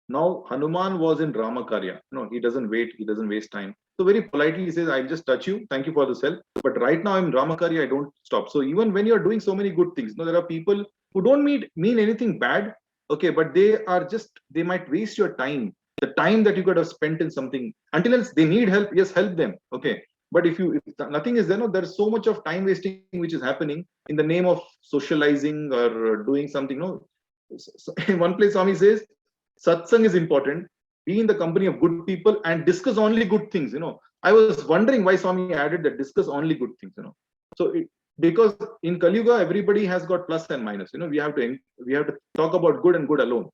Speaker 3: Now, Hanuman was in Rama Karya. He doesn't wait. He doesn't waste time. So very politely he says, I'll just touch you. Thank you for the help. But right now I'm in Rama Karya. I don't stop. So even when you're doing so many good things, there are people who don't mean anything bad. Okay, but they might waste your time. The time that you could have spent in something, until else they need help, yes, help them. Okay. But if nothing is there, there's so much of time wasting which is happening in the name of socializing or doing something. So in one place, Swami says, satsang is important. Be in the company of good people and discuss only good things. I was wondering why Swami added that, discuss only good things. So because in Kali Yuga, everybody has got plus and minus. We have to talk about good and good alone.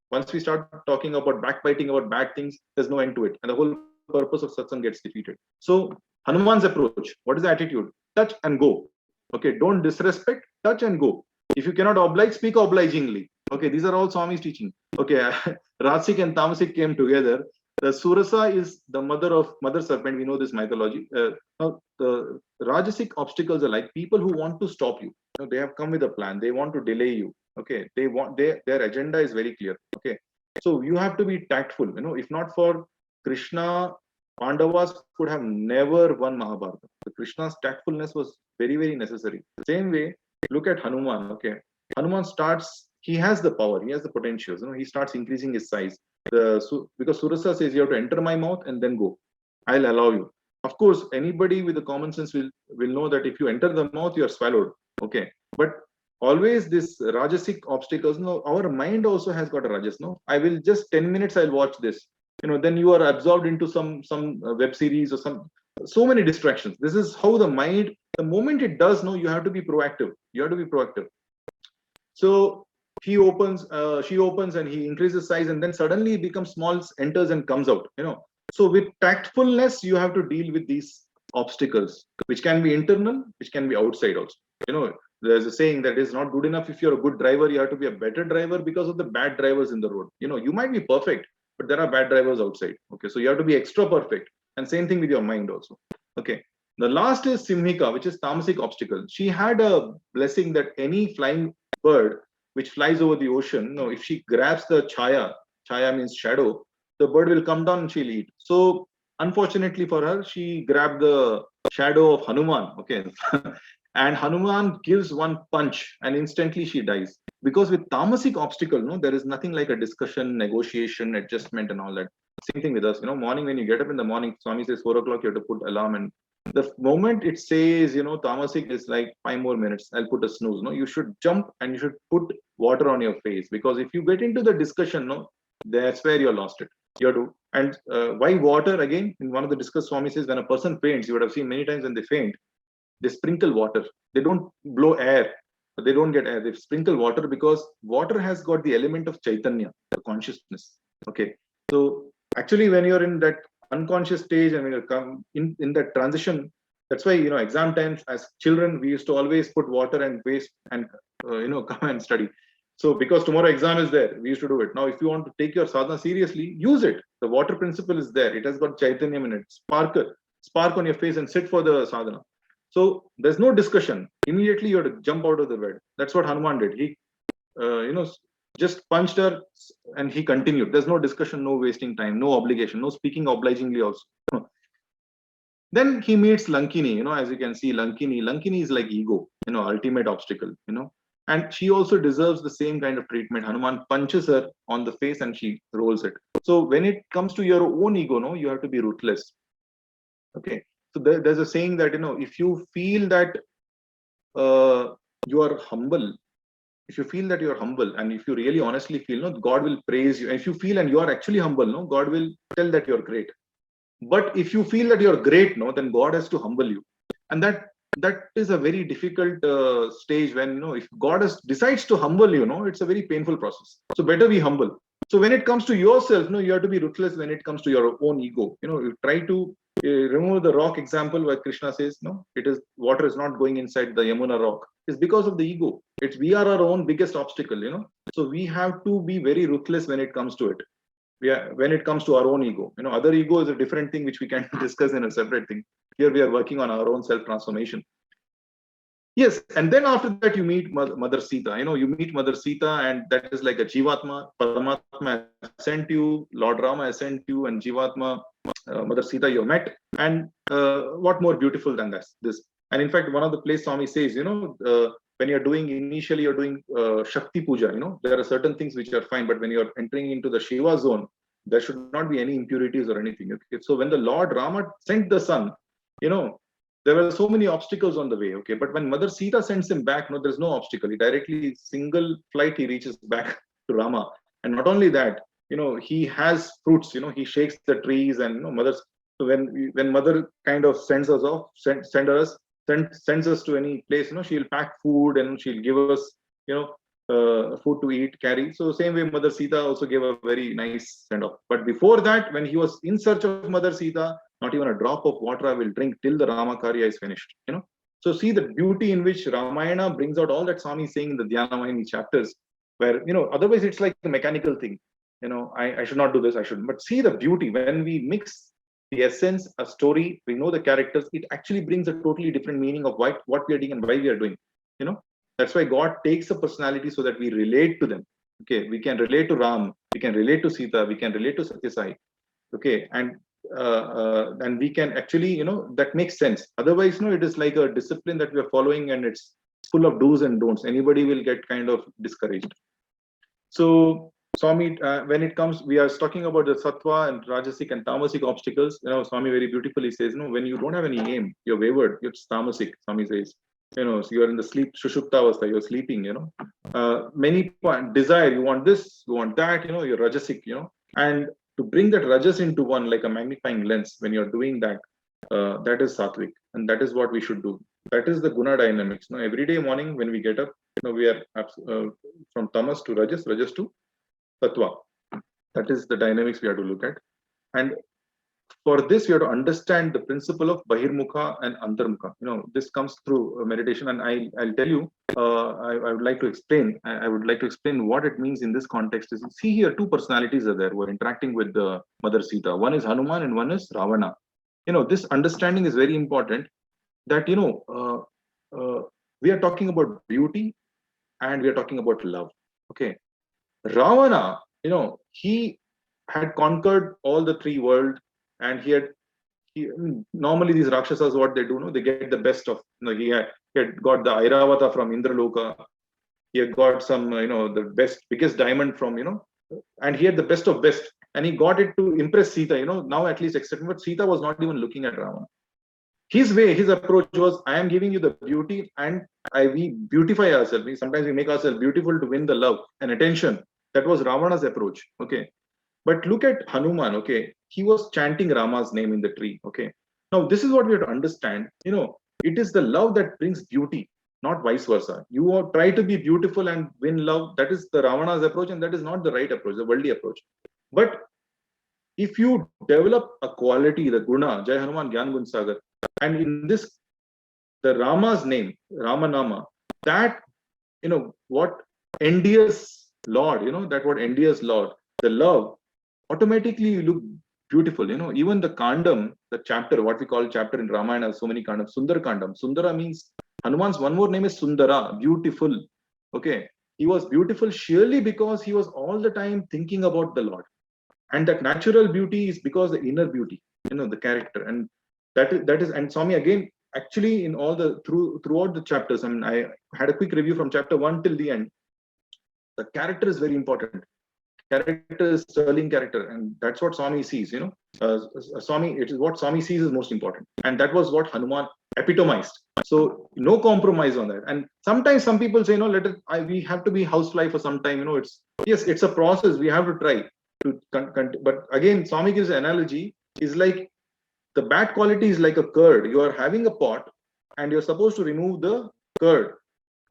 Speaker 3: Once we start talking about backbiting about bad things, there's no end to it, and the whole purpose of satsang gets defeated. So Hanuman's approach, what is the attitude? Touch and go. Okay, don't disrespect, touch and go. If you cannot oblige, speak obligingly. Okay, these are all Swami's teaching. Okay, Rasik and Tamasik came together. The Surasa is the mother serpent. We know this mythology. Now, the Rajasic obstacles are like people who want to stop you. They have come with a plan. They want to delay you. Okay, their agenda is very clear. Okay, so you have to be tactful. If not for Krishna, Pandavas could have never won Mahabharata. So Krishna's tactfulness was very, very necessary. Same way, look at Hanuman. Okay, Hanuman starts. He has the power. He has the potentials. He starts increasing his size. Because Surasa says you have to enter my mouth and then go. I'll allow you. Of course, anybody with the common sense will know that if you enter the mouth, you are swallowed. Okay, but always this Rajasic obstacles. Our mind also has got a Rajas. I will just 10 minutes. I'll watch this. Then you are absorbed into some web series or so many distractions. This is how the mind. The moment it does, you have to be proactive. You have to be proactive. So she opens, and he increases size, and then suddenly he becomes small, enters and comes out. So with tactfulness, you have to deal with these obstacles, which can be internal, which can be outside also. There's a saying that it's not good enough if you're a good driver, you have to be a better driver because of the bad drivers in the road. You might be perfect, but there are bad drivers outside. Okay, so you have to be extra perfect. And same thing with your mind also. Okay, The last is Simhika, which is tamasic obstacle. She had a blessing that any flying bird which flies over the ocean, if she grabs the chaya means shadow, the bird will come down and she'll eat. So unfortunately for her, she grabbed the shadow of Hanuman. Okay. And Hanuman gives one punch and instantly she dies. Because with tamasic obstacle, there is nothing like a discussion, negotiation, adjustment, and all that. Same thing with us. Morning when you get up in the morning, Swami says 4 o'clock, you have to put alarm, and the moment it says, tamasic is like 5 more minutes, I'll put a snooze. No, you should jump and you should put water on your face, because if you get into the discussion, that's where you're lost it. You have to, and why water again? In one of the discuss, Swami says when a person faints, you would have seen many times when they faint, they sprinkle water. They don't blow air. They don't get air. They sprinkle water because water has got the element of chaitanya, the consciousness. Okay. So actually, when you're in that unconscious stage and when you come in that transition, that's why exam times as children we used to always put water and waste and come and study. So because tomorrow exam is there, we used to do it. Now if you want to take your sadhana seriously, use it. The water principle is there. It has got chaitanya in it. Spark on your face and sit for the sadhana. So there's no discussion. Immediately you have to jump out of the bed. That's what Hanuman did. He just punched her and he continued. There's no discussion, no wasting time, no obligation, no speaking obligingly also. Then he meets Lankini, as you can see, Lankini is like ego, ultimate obstacle, and she also deserves the same kind of treatment. Hanuman punches her on the face and she rolls it. So when it comes to your own ego, you have to be ruthless. Okay. So there's a saying that, if you feel that you are humble, if you feel that you're humble and if you really honestly feel, God will praise you. And if you feel and you are actually humble, God will tell that you're great. But if you feel that you're great, then God has to humble you. And that is a very difficult stage when, if God decides to humble you, it's a very painful process. So better be humble. So when it comes to yourself, you have to be ruthless when it comes to your own ego. You try to remove the rock example where Krishna says, water is not going inside the Yamuna rock. It's because of the ego. We are our own biggest obstacle, So we have to be very ruthless when it comes to it. When it comes to our own ego. Other ego is a different thing which we can discuss in a separate thing. Here we are working on our own self-transformation. Yes, and then after that you meet Mother Sita. You meet Mother Sita, and that is like a Jivatma. Paramatma has sent you, Lord Rama has sent you, and Jivatma, Mother Sita you met. And what more beautiful than this? And in fact, one of the place Swami says, when you're doing Shakti Puja, there are certain things which are fine, but when you're entering into the Shiva zone, there should not be any impurities or anything. Okay? So when the Lord Rama sent the sun, there were so many obstacles on the way. Okay, but when Mother Sita sends him back, there's no obstacle. He directly, single flight, he reaches back to Rama. And not only that, he has fruits. He shakes the trees, and mothers. So when Mother kind of sends us off, sends us to any place, she'll pack food and she'll give us, food to eat, carry. So same way Mother Sita also gave a very nice send off. But before that, when he was in search of Mother Sita, not even a drop of water I will drink till the Ramakarya is finished. So see the beauty in which Ramayana brings out all that Swami is saying in the Dhyana Vahini chapters, where otherwise it's like a mechanical thing. I should not do this, I shouldn't. But see the beauty when we mix the essence, a story, we know the characters, it actually brings a totally different meaning of what we are doing and why we are doing. That's why God takes a personality so that we relate to them. Okay, we can relate to Ram, we can relate to Sita, we can relate to Satyasai. Okay, and we can actually, that makes sense. Otherwise, it is like a discipline that we are following and it's full of do's and don'ts. Anybody will get kind of discouraged. So Swami, when it comes, we are talking about the sattva and rajasic and tamasic obstacles. Swami very beautifully says, when you don't have any aim, you're wayward, it's tamasic. Swami says, so you're in the sleep, shushupta avastha, you're sleeping, many desire, you want this, you want that, you're rajasic, and to bring that rajas into one, like a magnifying lens, when you're doing that, that is sattvic, and that is what we should do. That is the guna dynamics. Every day morning when we get up, we are from tamas to rajas to sattva. That is the dynamics we have to look at. And for this, we have to understand the principle of bahirmukha and antarmukha. This comes through meditation, and I'll tell you. I would like to explain. I would like to explain what it means in this context. Is see here, two personalities are there who are interacting with the Mother Sita. One is Hanuman and one is Ravana. This understanding is very important. that we are talking about beauty and we are talking about love. Okay, Ravana, he had conquered all the three worlds, and normally these Rakshasas, what they do, they get the best of, he had got the Airavata from Indraloka, he had got some, the biggest diamond from, and he had the best of best, and he got it to impress Sita, now at least accepting, but Sita was not even looking at Ravana. His approach was, I am giving you the beauty, and we beautify ourselves. Sometimes we make ourselves beautiful to win the love and attention. That was Ravana's approach. Okay. But look at Hanuman. Okay. He was chanting Rama's name in the tree. Okay. Now, this is what we have to understand. It is the love that brings beauty, not vice versa. You try to be beautiful and win love. That is the Ravana's approach, and that is not the right approach, the worldly approach. But if you develop a quality, the guna, Jai Hanuman Gyan Gun Sagar, and in this, the Rama's name, Ramanama, that, what endears Lord, that what endears Lord, the love, automatically you look beautiful. Even the Kandam, the chapter, what we call chapter in Ramayana, so many Kandam, Sundar Kandam. Sundara means Hanuman's one more name is Sundara, beautiful. Okay. He was beautiful sheerly because he was all the time thinking about the Lord. And that natural beauty is because the inner beauty, the character. And that is, and Swami again, actually in all the throughout the chapters, I mean, I had a quick review from chapter 1 till the end. The character is very important. Character is sterling character, and that's what Swami sees. Swami, it is what Swami sees is most important, and that was what Hanuman epitomized. So no compromise on that. And sometimes some people say, we have to be housefly for some time. It's a process. We have to try to. But again, Swami gives an analogy. Is like the bad quality is like a curd. You are having a pot, and you're supposed to remove the curd.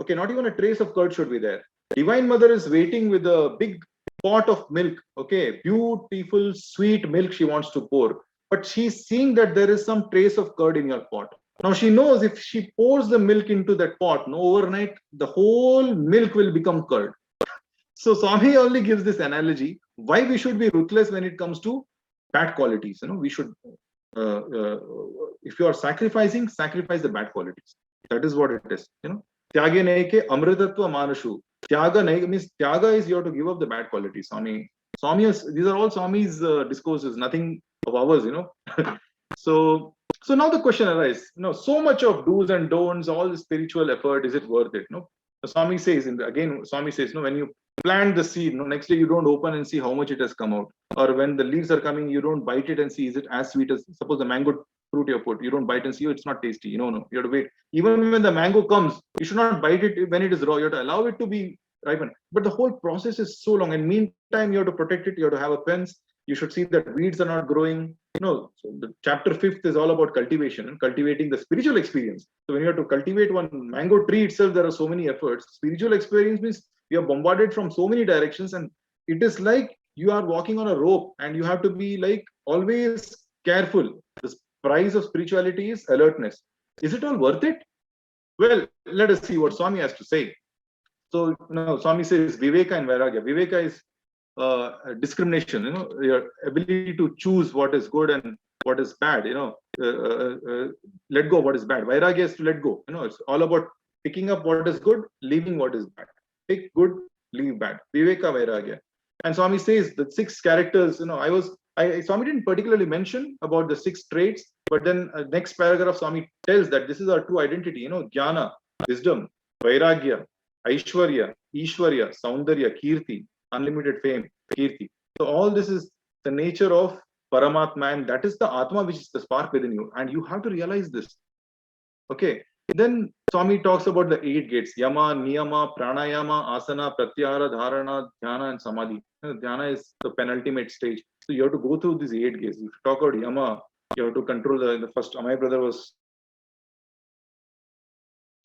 Speaker 3: Okay, not even a trace of curd should be there. Divine Mother is waiting with a big pot of milk. Okay, beautiful, sweet milk she wants to pour. But she's seeing that there is some trace of curd in your pot. Now she knows if she pours the milk into that pot, overnight, the whole milk will become curd. So Swami only gives this analogy why we should be ruthless when it comes to bad qualities. We should, if you are sacrificing, sacrifice the bad qualities. That is what it is. Tyage naike amritatva manashu. Tyaga means tyaga is you have to give up the bad qualities. Swami these are all Swami's discourses, nothing of ours. So now the question arises. So much of do's and don'ts, all the spiritual effort, is it worth it? Swami says, Swami says, when you plant the seed, next day you don't open and see how much it has come out. Or when the leaves are coming, you don't bite it and see is it as sweet as, suppose the mango fruit you put, you don't bite and see, it's not tasty. No, you have to wait. Even when the mango comes, you should not bite it when it is raw. You have to allow it to be ripened. But the whole process is so long. And meantime, you have to protect it. You have to have a fence. You should see that weeds are not growing. So the chapter 5th is all about cultivation and cultivating the spiritual experience. So when you have to cultivate one mango tree itself, there are so many efforts. Spiritual experience means you are bombarded from so many directions, and it is like you are walking on a rope, and you have to be like always careful. The price of spirituality is alertness. Is it all worth it? Well, let us see what Swami has to say. So Swami says Viveka and Vairagya. Viveka is discrimination, your ability to choose what is good and what is bad, let go of what is bad. Vairagya is to let go, it's all about picking up what is good, leaving what is bad. Pick good, leave bad. Viveka, Vairagya. And Swami says the 6 characters, Swami didn't particularly mention about the 6 traits, but then next paragraph Swami tells that this is our true identity, Jnana, wisdom, Vairagya, Aishwarya, Ishwarya, Saundarya, Kirti, unlimited fame, Kirti. So all this is the nature of Paramatma, and that is the Atma, which is the spark within you. And you have to realize this. Okay. Then Swami talks about the 8 gates: Yama, Niyama, Pranayama, Asana, Pratyahara, Dharana, Dhyana, and Samadhi. Dhyana is the penultimate stage. So you have to go through these 8 gates. If you talk about Yama, you have to control the first. My brother was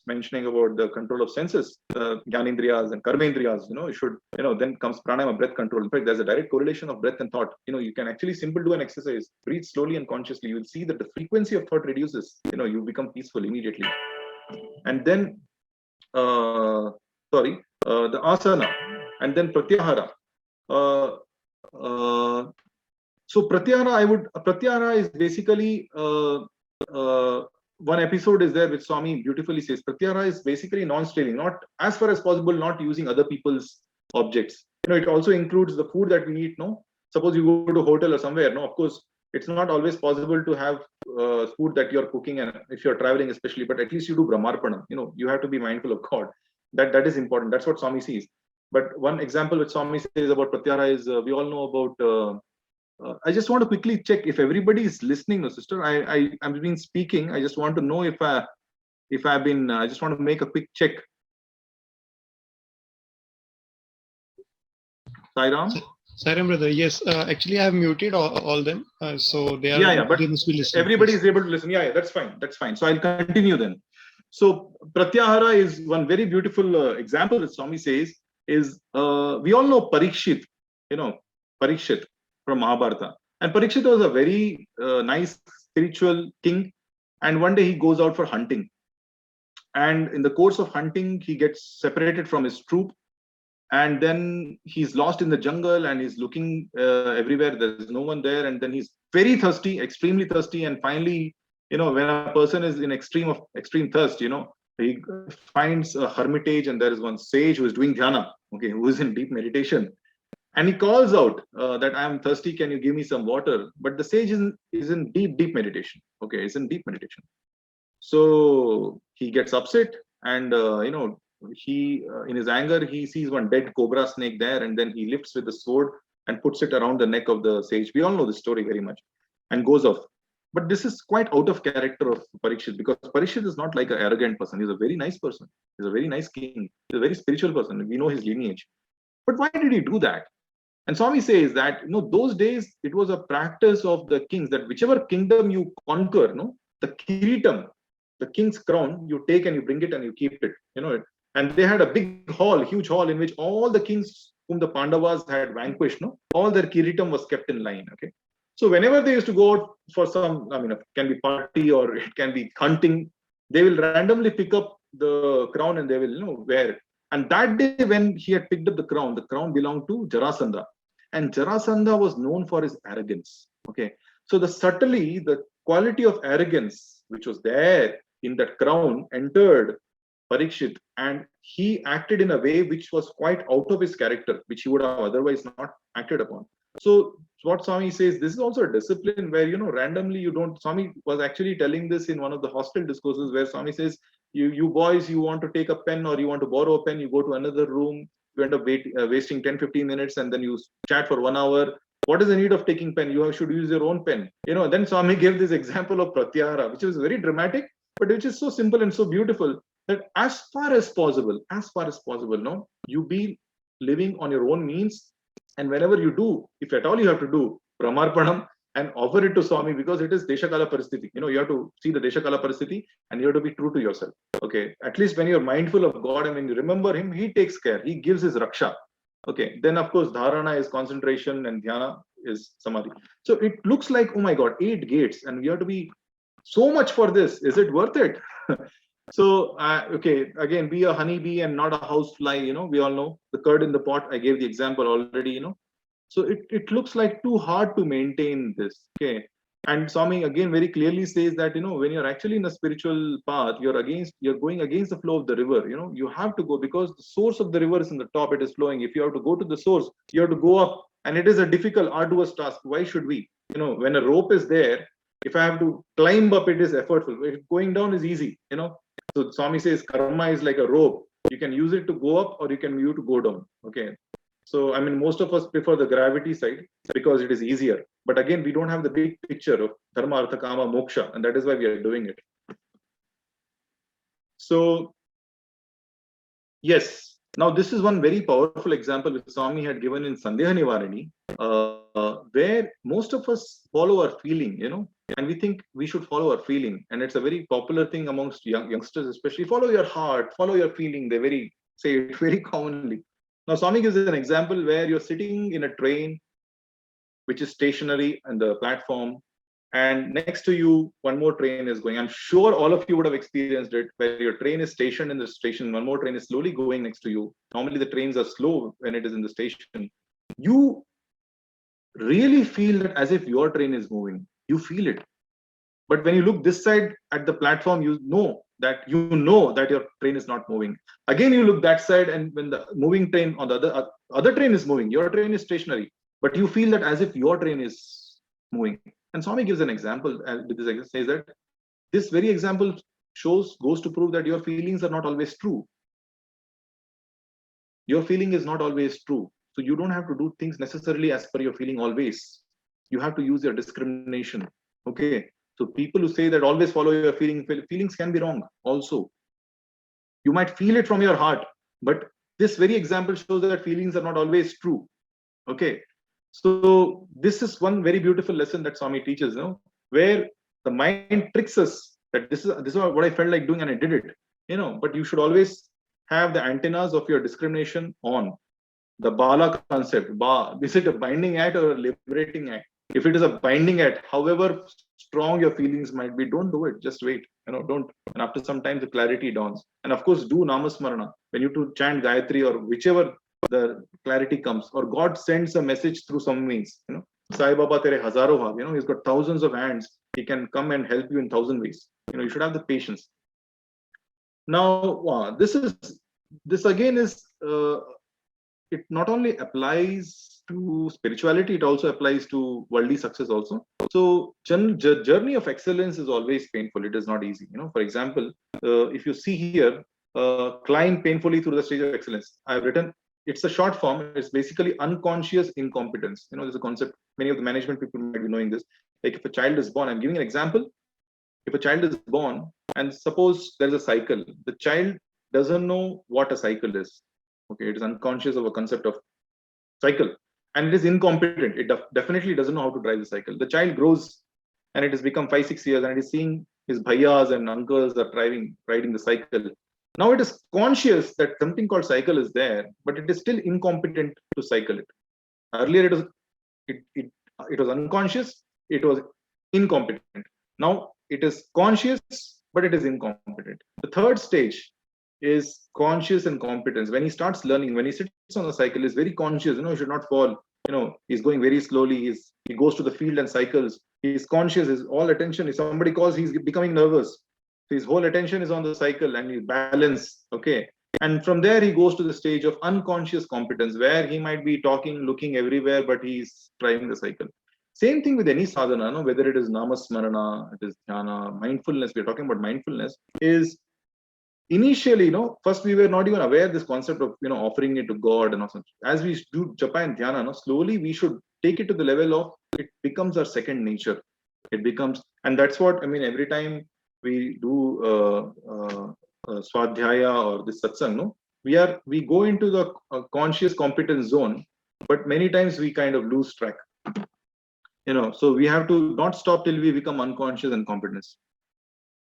Speaker 3: mentioning about the control of senses, Gyanendriyas and Karmendriyas, you should, then comes Pranayama, breath control. In fact, there's a direct correlation of breath and thought. You can actually simply do an exercise, breathe slowly and consciously. You will see that the frequency of thought reduces, you become peaceful immediately. And then, the asana, and then pratyahara. So pratyahara, pratyahara is basically one episode is there which Swami beautifully says Pratyahara is basically non-stealing, not as far as possible, not using other people's objects. It also includes the food that we eat. No, suppose you go to a hotel or somewhere. No, of course, it's not always possible to have food that you're cooking, and if you're traveling, especially, but at least you do Brahmarpanam. You have to be mindful of God. That is important. That's what Swami sees. But one example which Swami says about Pratyahara is we all know about. I just want to quickly check if everybody is listening, sister. I've been speaking. I just want to know if I've been. I just want to make a quick check. Sairam?
Speaker 4: Sairam brother, yes. Actually, I have muted all them, so they are.
Speaker 3: Yeah, but
Speaker 4: they must be listening.
Speaker 3: Everybody is able to listen. Yeah, that's fine. That's fine. So I'll continue then. So Pratyahara is one very beautiful example that Swami says is we all know Parikshit. Parikshit from Mahabharata, and Parikshit was a very nice spiritual king. And one day he goes out for hunting, and in the course of hunting, he gets separated from his troop. And then he's lost in the jungle and he's looking everywhere. There's no one there. And then he's very thirsty, extremely thirsty. And finally, when a person is in extreme thirst, he finds a hermitage, and there is one sage who is doing dhyana, who is in deep meditation. And he calls out that I am thirsty. Can you give me some water? But the sage is in deep meditation. Is in deep meditation. So he gets upset, and he in his anger he sees one dead cobra snake there, and then he lifts with the sword and puts it around the neck of the sage. We all know this story very much, and goes off. But this is quite out of character of Parikshit, because Parikshit is not like an arrogant person. He's a very nice person. He's a very nice king. He's a very spiritual person. We know his lineage. But why did he do that? And Swami says that those days it was a practice of the kings that whichever kingdom you conquer, the kiritam, the king's crown, you take and you bring it and you keep it. And they had a big hall, huge hall, in which all the kings whom the Pandavas had vanquished, all their kiritam was kept in line. So whenever they used to go out for some, it can be party or it can be hunting, they will randomly pick up the crown and they will, wear it. And that day when he had picked up the crown belonged to Jarasandha. And Jarasandha was known for his arrogance. So the quality of arrogance which was there in that crown entered Parikshit, and he acted in a way which was quite out of his character, which he would have otherwise not acted upon. So what Swami says, this is also a discipline where, randomly you don't. Swami was actually telling this in one of the hostel discourses where Swami says, you boys, you want to take a pen or you want to borrow a pen, you go to another room, you end up wasting 10-15 minutes, and then you chat for 1 hour. What is the need of taking pen? You should use your own pen. Then Swami gave this example of Pratyahara, which is very dramatic, but which is so simple and so beautiful. That as far as possible, you be living on your own means, and whenever you do, if at all you have to do Brahmarpanam and offer it to Swami, because it is Deshakala Paristiti. You have to see the Deshakala Paristiti and you have to be true to yourself. At least when you're mindful of God and when you remember Him, He takes care. He gives His Raksha. Then of course Dharana is concentration and Dhyana is Samadhi. So it looks like, oh my God, 8 gates, and we have to be so much for this. Is it worth it? So, again, be a honeybee and not a housefly, we all know the curd in the pot. I gave the example already, So it looks like too hard to maintain this. And Swami again very clearly says that, when you're actually in a spiritual path, you're going against the flow of the river. You have to go, because the source of the river is in the top, it is flowing. If you have to go to the source, you have to go up, and it is a difficult, arduous task. Why should we? When a rope is there, if I have to climb up, it is effortful. Going down is easy, So Swami says karma is like a rope. You can use it to go up or you can use it to go down. So most of us prefer the gravity side because it is easier. But again, we don't have the big picture of dharma, artha, kama, moksha, and that is why we are doing it. So yes, now this is one very powerful example which Swami had given in Sandeha Nivarini, where most of us follow our feeling, and we think we should follow our feeling. And it's a very popular thing amongst youngsters, especially. Follow your heart, follow your feeling. They say it very commonly. Now, Swami gives an example where you're sitting in a train, which is stationary on the platform, and next to you, one more train is going. I'm sure all of you would have experienced it, where your train is stationed in the station, one more train is slowly going next to you. Normally, the trains are slow when it is in the station. You really feel that as if your train is moving. You feel it. But when you look this side at the platform, you know that your train is not moving. Again, you look that side, and when the moving train on the other train is moving, your train is stationary, but you feel that as if your train is moving. And Swami gives an example with this example, says that this very example goes to prove that your feelings are not always true. Your feeling is not always true. So you don't have to do things necessarily as per your feeling always. You have to use your discrimination. Okay. So people who say that always follow your feelings can be wrong also. You might feel it from your heart, but this very example shows that feelings are not always true. Okay. So this is one very beautiful lesson that Swami teaches, where the mind tricks us that this is what I felt like doing and I did it. But you should always have the antennas of your discrimination on. The Bala concept, is it a binding act or a liberating act? If it is a binding act, however strong your feelings might be, don't do it. Just wait. Don't. And after some time, the clarity dawns. And of course, do namasmarana. When you to chant Gayatri or whichever the clarity comes, or God sends a message through some means. Sai Baba tere hazaro hath. He's got thousands of hands. He can come and help you in 1,000 ways. You should have the patience. Now, this again is. It not only applies to spirituality, it also applies to worldly success also. So journey of excellence is always painful. It is not easy. For example, if you see here, climb painfully through the stage of excellence. I've written, it's a short form. It's basically unconscious incompetence. There's a concept, many of the management people might be knowing this. Like if a child is born, I'm giving an example. If a child is born and suppose there's a cycle, the child doesn't know what a cycle is. Okay, it is unconscious of a concept of cycle, and it is incompetent. It definitely doesn't know how to drive the cycle. The child grows, and it has become 5-6 years, and it is seeing his bhaiyas and uncles are riding the cycle. Now it is conscious that something called cycle is there, but it is still incompetent to cycle it. Earlier, it was unconscious. It was incompetent. Now it is conscious, but it is incompetent. The third stage is conscious and competence. When he starts learning, when he sits on the cycle, is very conscious. He should not fall. He's going very slowly. He goes to the field and cycles. He's conscious. His all attention. If somebody calls, he's becoming nervous. So his whole attention is on the cycle and he balance. Okay. And from there, he goes to the stage of unconscious competence, where he might be talking, looking everywhere, but he's driving the cycle. Same thing with any sadhana, whether it is namasmarana, it is dhyana, mindfulness. We're talking about mindfulness. Is initially, first we were not even aware this concept of offering it to God and also. As we do Japa and Dhyana, slowly we should take it to the level of it becomes our second nature. It becomes, and that's what every time we do swadhyaya or this satsang, we go into the conscious competence zone, but many times we kind of lose track. So we have to not stop till we become unconscious and competence.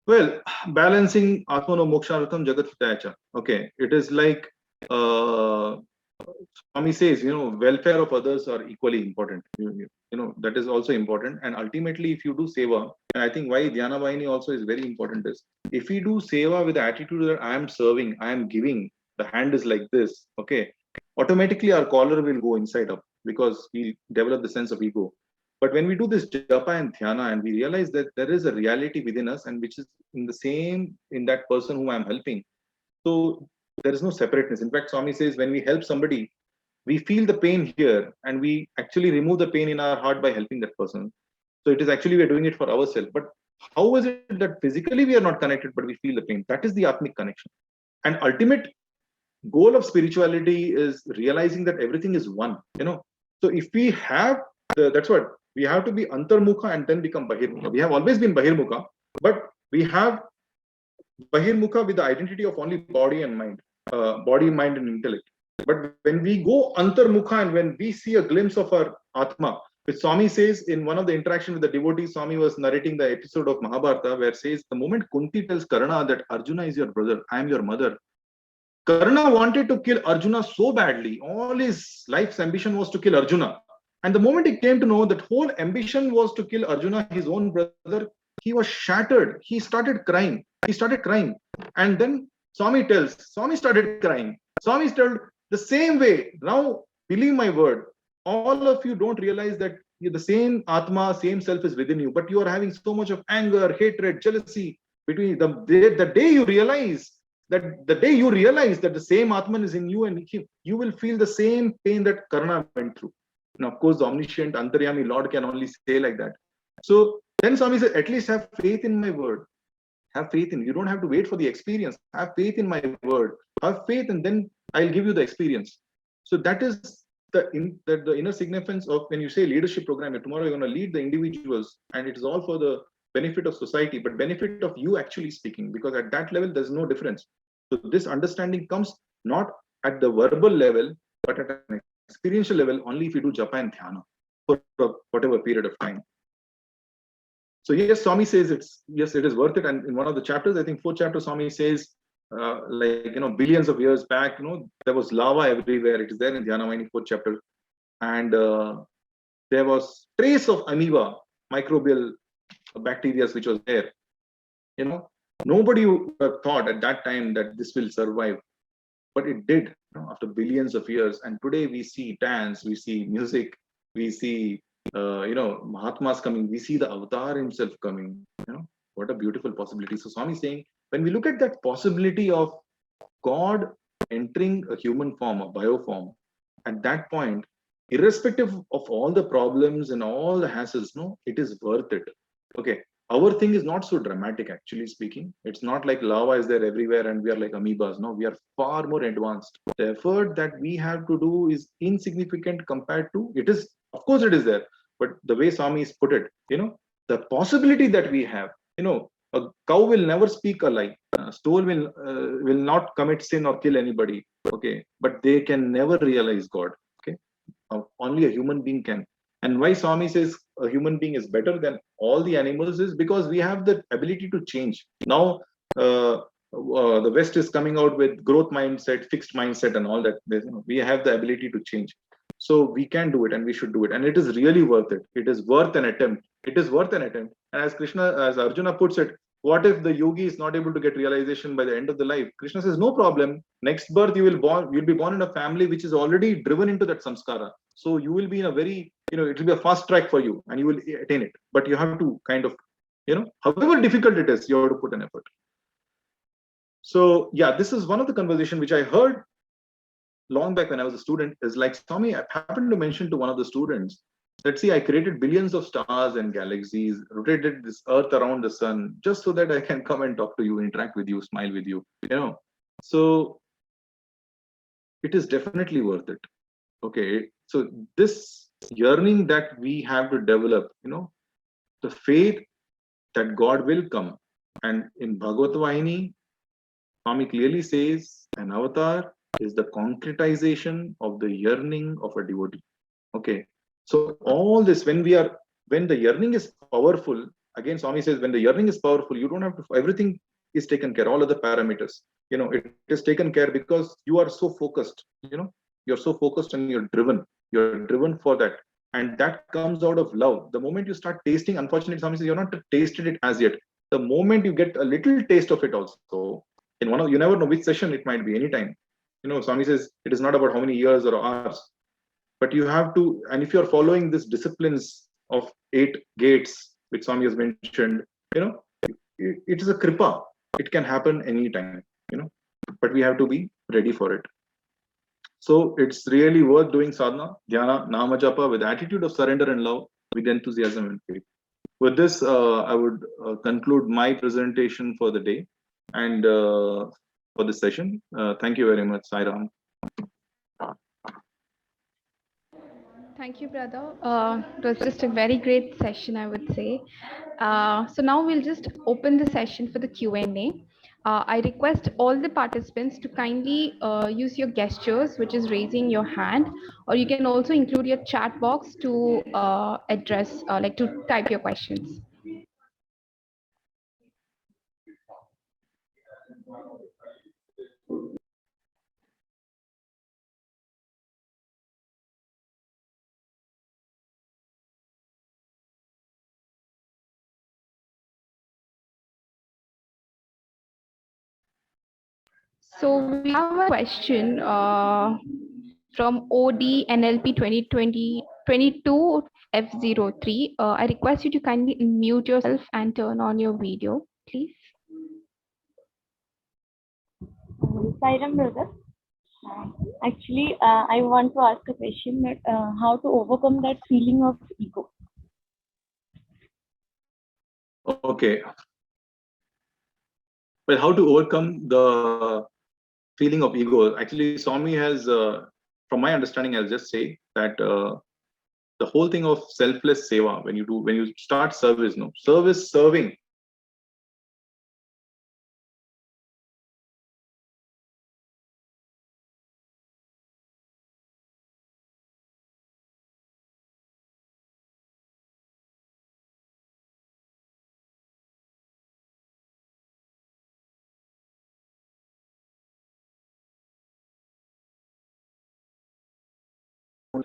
Speaker 3: Well, balancing atmano mokshartham jagat hitayacha. Okay, it is like Swami says, welfare of others are equally important. That is also important. And ultimately, if you do seva, and I think why Dhyana Vahini also is very important is, if we do seva with the attitude that I am serving, I am giving, the hand is like this, okay, automatically our collar will go inside up because we develop the sense of ego. But when we do this Japa and Dhyana and we realize that there is a reality within us and which is in that person whom I'm helping. So there is no separateness. In fact, Swami says when we help somebody, we feel the pain here and we actually remove the pain in our heart by helping that person. So it is actually we're doing it for ourselves. But how is it that physically we are not connected, but we feel the pain? That is the Atmic connection. And ultimate goal of spirituality is realizing that everything is one. So if we have that's what we have to be antarmukha and then become bahirmukha. We have always been bahirmukha, but we have bahirmukha with the identity of only body and mind, mind and intellect. But when we go antarmukha and when we see a glimpse of our atma, which Swami says in one of the interaction with the devotees, Swami was narrating the episode of Mahabharata where says the moment Kunti tells Karna that Arjuna is your brother, I am your mother. Karna wanted to kill Arjuna so badly. All his life's ambition was to kill Arjuna. And the moment he came to know that whole ambition was to kill Arjuna, his own brother, he was shattered. He started crying. And then Swami started crying. Swami told the same way. Now, believe my word, all of you don't realize that the same Atma, same self is within you, but you are having so much of anger, hatred, jealousy between the day you realize that the same Atman is in you and him, you will feel the same pain that Karna went through. And of course, the omniscient Antaryami Lord can only say like that. So then Swami said, at least have faith in my word. Have faith in, you don't have to wait for the experience. Have faith in my word. Have faith, and then I'll give you the experience. So that is the inner significance of when you say leadership program. Tomorrow you're going to lead the individuals, and it is all for the benefit of society, but benefit of you actually speaking, because at that level there's no difference. So this understanding comes not at the verbal level, but at an experiential level only if you do Japa and Dhyana for whatever period of time. So yes, Swami says it is worth it. And in one of the chapters, I think 4th chapter, Swami says, billions of years back, there was lava everywhere. It is there in Dhyana Vahini 4th chapter, and there was trace of amoeba, microbial bacteria which was there. Nobody would have thought at that time that this will survive, but it did after billions of years. And today we see dance, we see music, we see Mahatmas coming, we see the avatar himself coming. What a beautiful possibility. So Swami is saying, when we look at that possibility of God entering a human form, a bioform, at that point, irrespective of all the problems and all the hassles, it is worth it. Okay, our thing is not so dramatic, actually speaking. It's not like lava is there everywhere and we are like amoebas. No, we are far more advanced. The effort that we have to do is insignificant compared to, it is, of course it is there, but the way Swami has put it, the possibility that we have, a cow will never speak a lie. A stool will not commit sin or kill anybody. Okay, but they can never realize God. Okay, only a human being can. And why Swami says a human being is better than all the animals is because we have the ability to change. Now, the West is coming out with growth mindset, fixed mindset, and all that. We have the ability to change. So we can do it, and we should do it. And it is really worth it. It is worth an attempt. It is worth an attempt. And as Arjuna puts it, what if the yogi is not able to get realization by the end of the life? Krishna says, no problem. Next birth, you'll be born in a family which is already driven into that samskara. So you will be in a very, it will be a fast track for you and you will attain it. But you have to kind of, however difficult it is, you have to put an effort. So yeah, this is one of the conversation which I heard long back when I was a student, is like, Swami, I happened to mention to one of the students, let's see, I created billions of stars and galaxies, rotated this earth around the sun, just so that I can come and talk to you, interact with you, smile with you, So it is definitely worth it. Okay, so this yearning that we have to develop, the faith that God will come. And in Bhagavad Vahini, Swami clearly says an avatar is the concretization of the yearning of a devotee. Okay, so all this, when the yearning is powerful, again Swami says, when the yearning is powerful, you don't have to, everything is taken care, all other parameters, it is taken care because you are so focused, you're so focused and you're driven for that. And that comes out of love. The moment you start tasting, unfortunately, Swami says, you're not tasted it as yet. The moment you get a little taste of it also, you never know which session it might be, anytime. Swami says, it is not about how many years or hours, but you have to, and if you're following these disciplines of 8 gates, which Swami has mentioned, it is a kripa. It can happen anytime, but we have to be ready for it. So it's really worth doing sadhana, dhyana, nama japa with attitude of surrender and love, with enthusiasm and faith. With this, I would conclude my presentation for the day and for this session. Thank you very much, Sai Ram.
Speaker 5: Thank you, brother. It was just a very great session, I would say. So now we'll just open the session for the Q&A. I request all the participants to kindly use your gestures, which is raising your hand, or you can also include your chat box to address, to type your questions. So we have a question from OD NLP 2020 22 F03. I request you to kindly unmute yourself and turn on your video, please.
Speaker 6: Sairam brother. Actually, I want to ask a question that how to overcome that feeling of ego.
Speaker 3: Okay. Well, how to overcome the feeling of ego? Actually, Swami has, from my understanding, I'll just say that the whole thing of selfless seva, when you start service, no serving.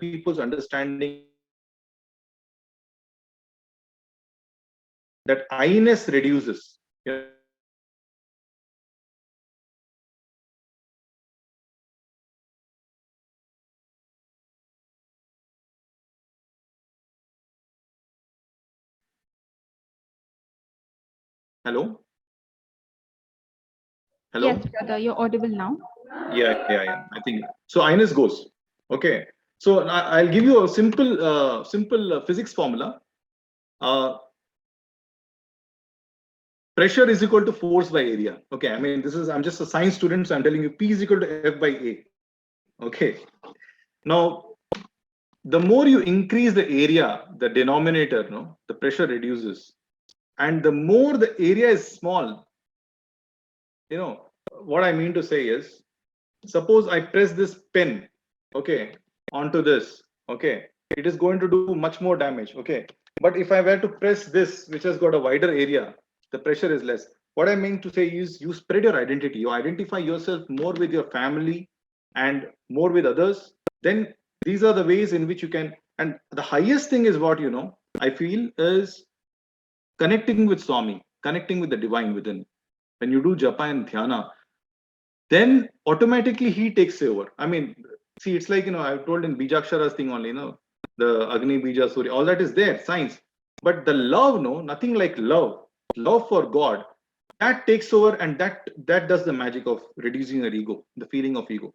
Speaker 3: People's understanding that I-ness reduces. Hello? Hello?
Speaker 5: Yes, brother, you're audible now.
Speaker 3: Yeah. I think so. I-ness goes. Okay. So I'll give you a simple physics formula. Pressure is equal to force by area. Okay. I mean, I'm just a science student, so I'm telling you P is equal to F by A. Okay. Now, the more you increase the area, the denominator, no, the pressure reduces. And the more the area is small, what I mean to say is, suppose I press this pen, okay, onto this, okay, it is going to do much more damage, okay. But if I were to press this, which has got a wider area, the pressure is less. What I mean to say is, you spread your identity, you identify yourself more with your family and more with others. Then these are the ways in which you can. And the highest thing is what I feel is connecting with Swami, connecting with the divine within. When you do Japa and Dhyana, then automatically he takes over. I mean, see, it's like, I've told in Bijaksharas thing only, the Agni Bija Surya, all that is there, science. But the love, nothing like love for God, that takes over, and that does the magic of reducing your ego, the feeling of ego.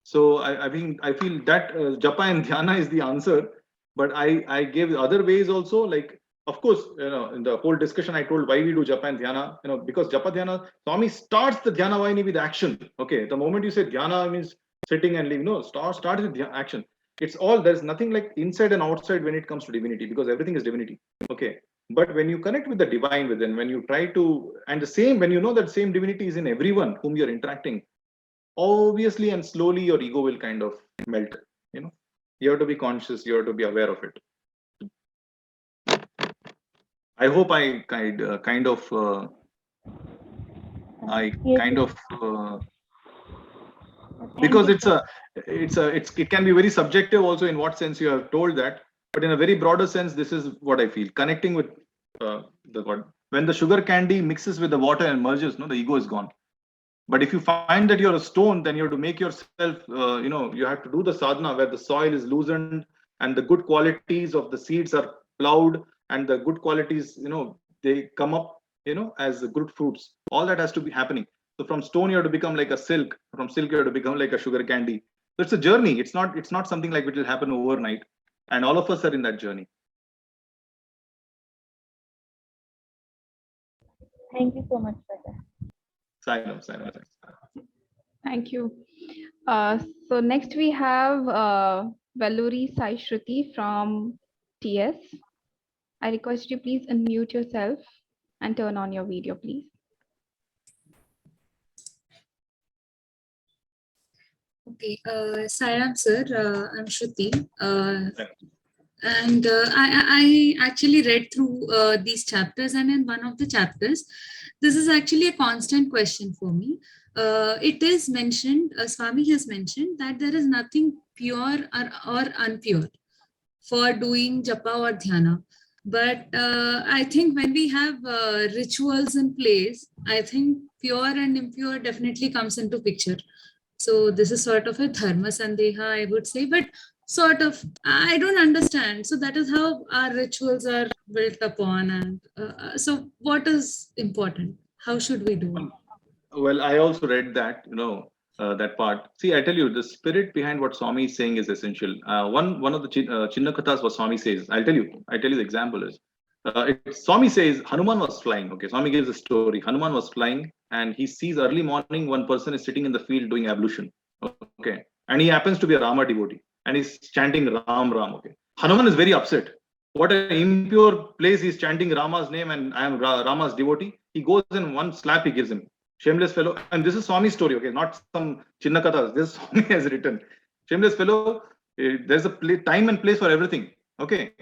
Speaker 3: So I feel that Japa and Dhyana is the answer, but I gave other ways also, like, of course, in the whole discussion, I told why we do Japa and Dhyana, because Japa Dhyana, Swami starts the Dhyana Vahini with action. Okay, the moment you say Dhyana means sitting and leave, start with action. It's all, there's nothing like inside and outside when it comes to divinity, because everything is divinity. Okay, but when you connect with the divine within, when you try to, and the same, when you know that same divinity is in everyone whom you're interacting, obviously and slowly your ego will kind of melt. You have to be conscious, you have to be aware of it. I hope I kind of because it can be very subjective also, in what sense you have told that, but in a very broader sense, this is what I feel. Connecting with the God. When the sugar candy mixes with the water and merges, the ego is gone. But if you find that you're a stone, then you have to make yourself, you have to do the sadhana where the soil is loosened and the good qualities of the seeds are plowed, and the good qualities, they come up, as the good fruits. All that has to be happening. So from stone, you have to become like a silk. From silk, you have to become like a sugar candy. So it's a journey. It's not something like which will happen overnight. And all of us are in that journey.
Speaker 6: Thank you so much, brother.
Speaker 3: Silence.
Speaker 5: Thank you. So next we have Valluri Sai Shruti from TS. I request you please unmute yourself and turn on your video, please.
Speaker 7: Okay, Sairam sir, I'm Shruti. And I actually read through these chapters, and in one of the chapters, this is actually a constant question for me. It is mentioned, Swami has mentioned that there is nothing pure or unpure for doing japa or dhyana. But I think when we have rituals in place, I think pure and impure definitely comes into picture. So this is sort of a dharma sandeha, I would say. But sort of, I don't understand. So that is how our rituals are built upon. And so what is important? How should we do it?
Speaker 3: Well, I also read that, that part. See, I tell you, the spirit behind what Swami is saying is essential. One of the Chinna Kathas, what Swami says, I tell you the example is, Swami says Hanuman was flying. Okay, Swami gives a story. Hanuman was flying and he sees early morning one person is sitting in the field doing ablution. Okay, and he happens to be a Rama devotee and he's chanting Ram Ram. Okay, Hanuman is very upset. What an impure place, he's chanting Rama's name and I am Rama's devotee. He goes and one slap he gives him. Shameless fellow. And this is Swami's story, okay, not some Chinnakathas. This Swami has written. Shameless fellow, there's a time and place for everything. Okay.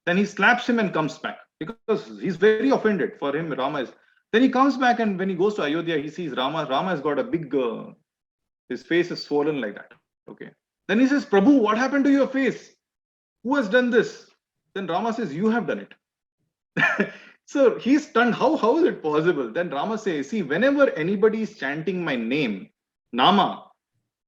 Speaker 3: Then he slaps him and comes back because he's very offended. For him, Rama is. Then he comes back and when he goes to Ayodhya, he sees Rama. Rama has got a big, his face is swollen like that. Okay. Then he says, Prabhu, what happened to your face? Who has done this? Then Rama says, you have done it. So he's stunned. How is it possible? Then Rama says, see, whenever anybody is chanting my name, Nama,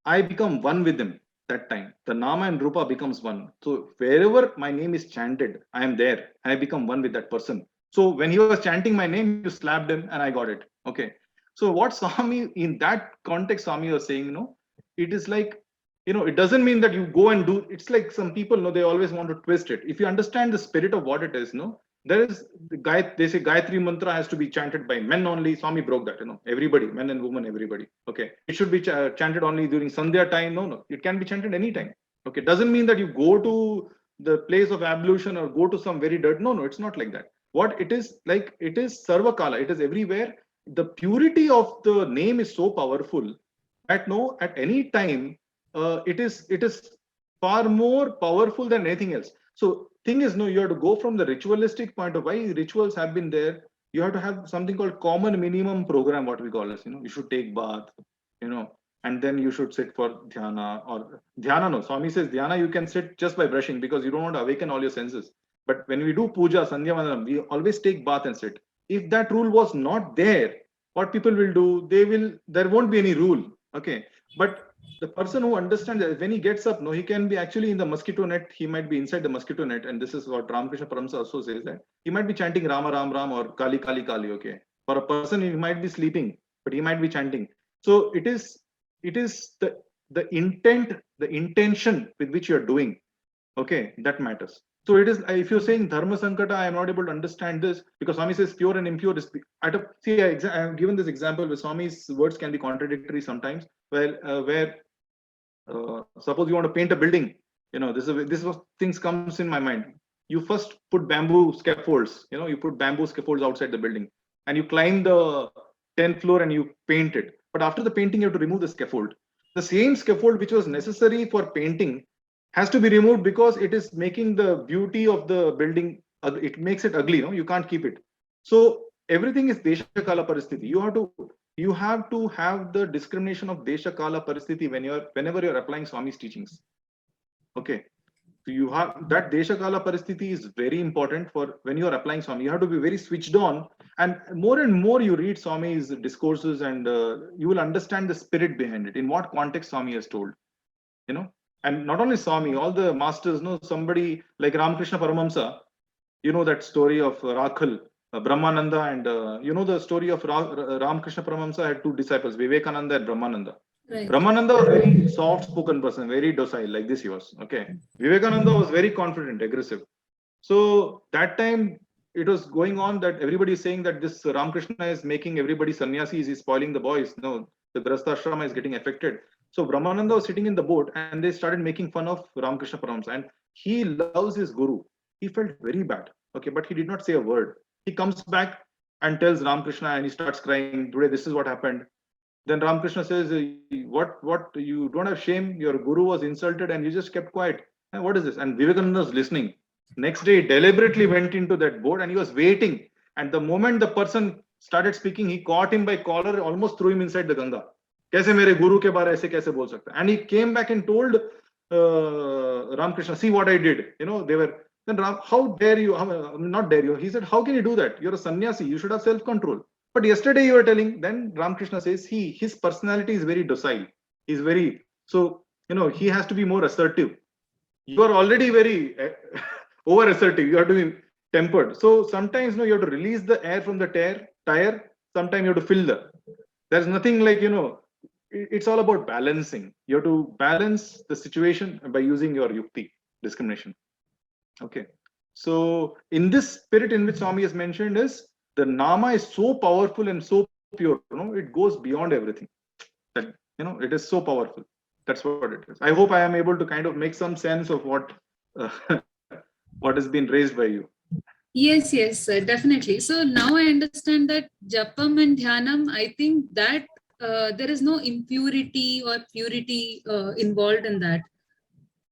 Speaker 3: I become one with them that time. The Nama and Rupa becomes one. So wherever my name is chanted, I am there and I become one with that person. So when he was chanting my name, you slapped him and I got it. Okay. So what Swami, in that context, Swami was saying, it is like, it doesn't mean that you go and do, it's like some people, they always want to twist it. If you understand the spirit of what it is, there is the guy, they say Gayatri mantra has to be chanted by men only. Swami broke that, everybody, men and women, everybody. Okay. It should be chanted only during Sandhya time. No, it can be chanted anytime. Okay. Doesn't mean that you go to the place of ablution or go to some very dirt. No, it's not like that. What it is like, it is Sarvakala. It is everywhere. The purity of the name is so powerful that at any time, it is far more powerful than anything else. So thing is, you have to go from the ritualistic point of why rituals have been there. You have to have something called common minimum program, what we call as, you should take bath, and then you should sit for dhyana or dhyana. No, Swami says dhyana, you can sit just by brushing because you don't want to awaken all your senses. But when we do puja, sandhya vandanam, we always take bath and sit. If that rule was not there, what people will do, there won't be any rule. Okay. But the person who understands that when he gets up, he can be actually in the mosquito net. He might be inside the mosquito net. And this is what Ramakrishna Paramsa also says, that he might be chanting Rama Ram Ram or Kali Kali Kali. Okay. For a person, he might be sleeping, but he might be chanting. So it is the intent, the intention with which you're doing. Okay. That matters. So it is, if you're saying Dharma Sankata, I am not able to understand this because Swami says pure and impure is, I have given this example where Swami's words can be contradictory sometimes, where suppose you want to paint a building, this is what things comes in my mind. You first put bamboo scaffolds, you put bamboo scaffolds outside the building and you climb the 10th floor and you paint it. But after the painting, you have to remove the scaffold. The same scaffold which was necessary for painting has to be removed because it is making the beauty of the building, it makes it ugly, you can't keep it. So everything is Desha Kala Paristhiti. You have to have the discrimination of Desha Kala Paristhiti whenever you're applying Swami's teachings. Okay. So you have that Desha Kala Paristhiti is very important for when you're applying Swami. You have to be very switched on, and more you read Swami's discourses and you will understand the spirit behind it, in what context Swami has told, and not only Swami, all the masters, somebody like Ramakrishna Paramahamsa, that story of Rakhal, Brahmananda, and the story of Ramakrishna Paramahamsa had two disciples, Vivekananda and Brahmananda.
Speaker 7: Right.
Speaker 3: Brahmananda was very soft-spoken person, very docile, like this he was. Okay. Vivekananda was very confident, aggressive. So that time it was going on that everybody is saying that this Ramakrishna is making everybody sannyasis, he's spoiling the boys. No, the Grasthashrama is getting affected. So Brahmananda was sitting in the boat and they started making fun of Ramakrishna Paramahamsa, and he loves his guru. He felt very bad. Okay, but he did not say a word. He comes back and tells Ramakrishna and he starts crying, today this is what happened. Then Ramakrishna says, what, you don't have shame? Your guru was insulted and you just kept quiet. And what is this? And Vivekananda was listening. Next day, he deliberately went into that boat and he was waiting. And the moment the person started speaking, he caught him by collar, almost threw him inside the Ganga. कैसे मेरे गुरु के बारे ऐसे कैसे बोल सकते? And he came back and told Ramakrishna, see what I did. They were, then how dare you, not dare you. He said, how can you do that? You're a sannyasi, you should have self-control. But yesterday you were telling, then Ramakrishna says, his personality is very docile. He's very, so, he has to be more assertive. you are already very over assertive. You are doing tempered. So sometimes you have to release the air from the tire. Sometimes you have to fill the. There's nothing like it's all about balancing. You have to balance the situation by using your yukti, discrimination. Okay. So in this spirit in which Swami has mentioned is the nama is so powerful and so pure. It goes beyond everything. That it is so powerful. That's what it is. I hope I am able to kind of make some sense of what what has been raised by you.
Speaker 7: Yes, yes, sir, definitely. So now I understand that Japam and Dhyanam, I think that there is no impurity or purity involved in that.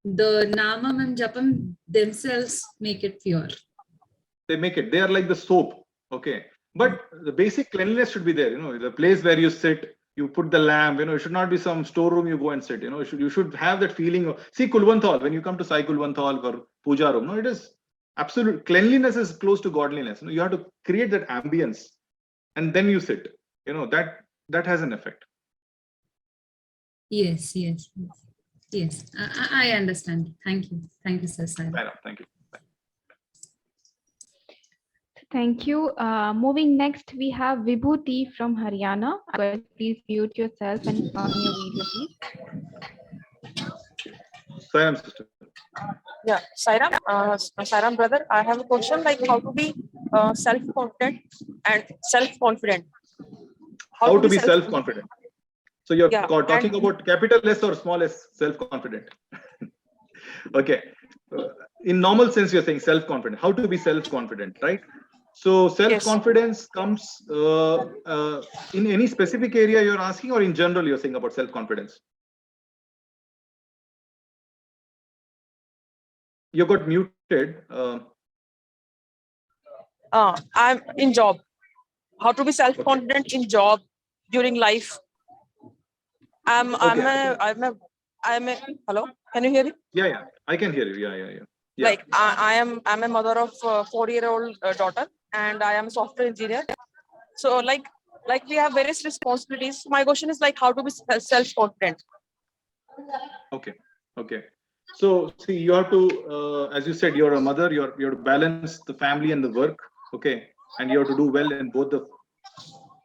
Speaker 7: The Namam and Japam themselves make it pure.
Speaker 3: They make it. They are like the soap. Okay. But the basic cleanliness should be there. The place where you sit, you put the lamp, it should not be some storeroom you go and sit. You should have that feeling of, see Kulwanthal, when you come to Sai Kulwanthal or Puja room, it is absolute cleanliness is close to godliness. You have to create that ambience and then you sit. That has an effect.
Speaker 7: Yes, yes, yes. Yes, I understand. Thank you. Thank you, sir.
Speaker 3: Thank you.
Speaker 5: Thank you. Moving next, we have Vibhuti from Haryana. Please mute yourself and on your video, please.
Speaker 3: Sairam, sister.
Speaker 8: Yeah, Sairam brother, I have a question like how to be self-confident and self-confident.
Speaker 3: How to be self-confident? So you're talking
Speaker 8: and
Speaker 3: about capital S or small s, self-confident. Okay. In normal sense, you're saying self-confident. How to be self-confident, right? So self-confidence comes in any specific area you're asking, or in general you're saying about self-confidence? You got muted.
Speaker 8: I'm in job. How to be self-confident in job during life? I'm a hello, can you hear me?
Speaker 3: Yeah, I can hear you. Yeah.
Speaker 8: Like I'm a mother of a 4-year-old daughter, and I am a software engineer. So like we have various responsibilities. My question is like how to be self-confident.
Speaker 3: Okay. So see, you have to, as you said, you're a mother. You have to balance the family and the work. Okay, and you have to do well in both the.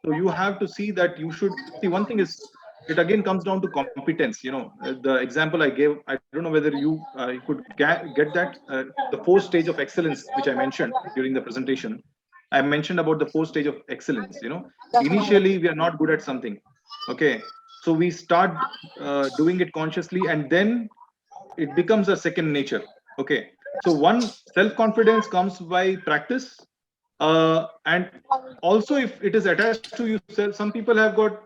Speaker 3: So you have to see that you should see. One thing is, it again comes down to competence. The example I gave, I don't know whether you could get that. The 4th stage of excellence, which I mentioned during the presentation. I mentioned about the 4th stage of excellence. Initially we are not good at something. Okay, so we start doing it consciously, and then it becomes a second nature. Okay, so one, self-confidence comes by practice, and also if it is attached to you, some people have got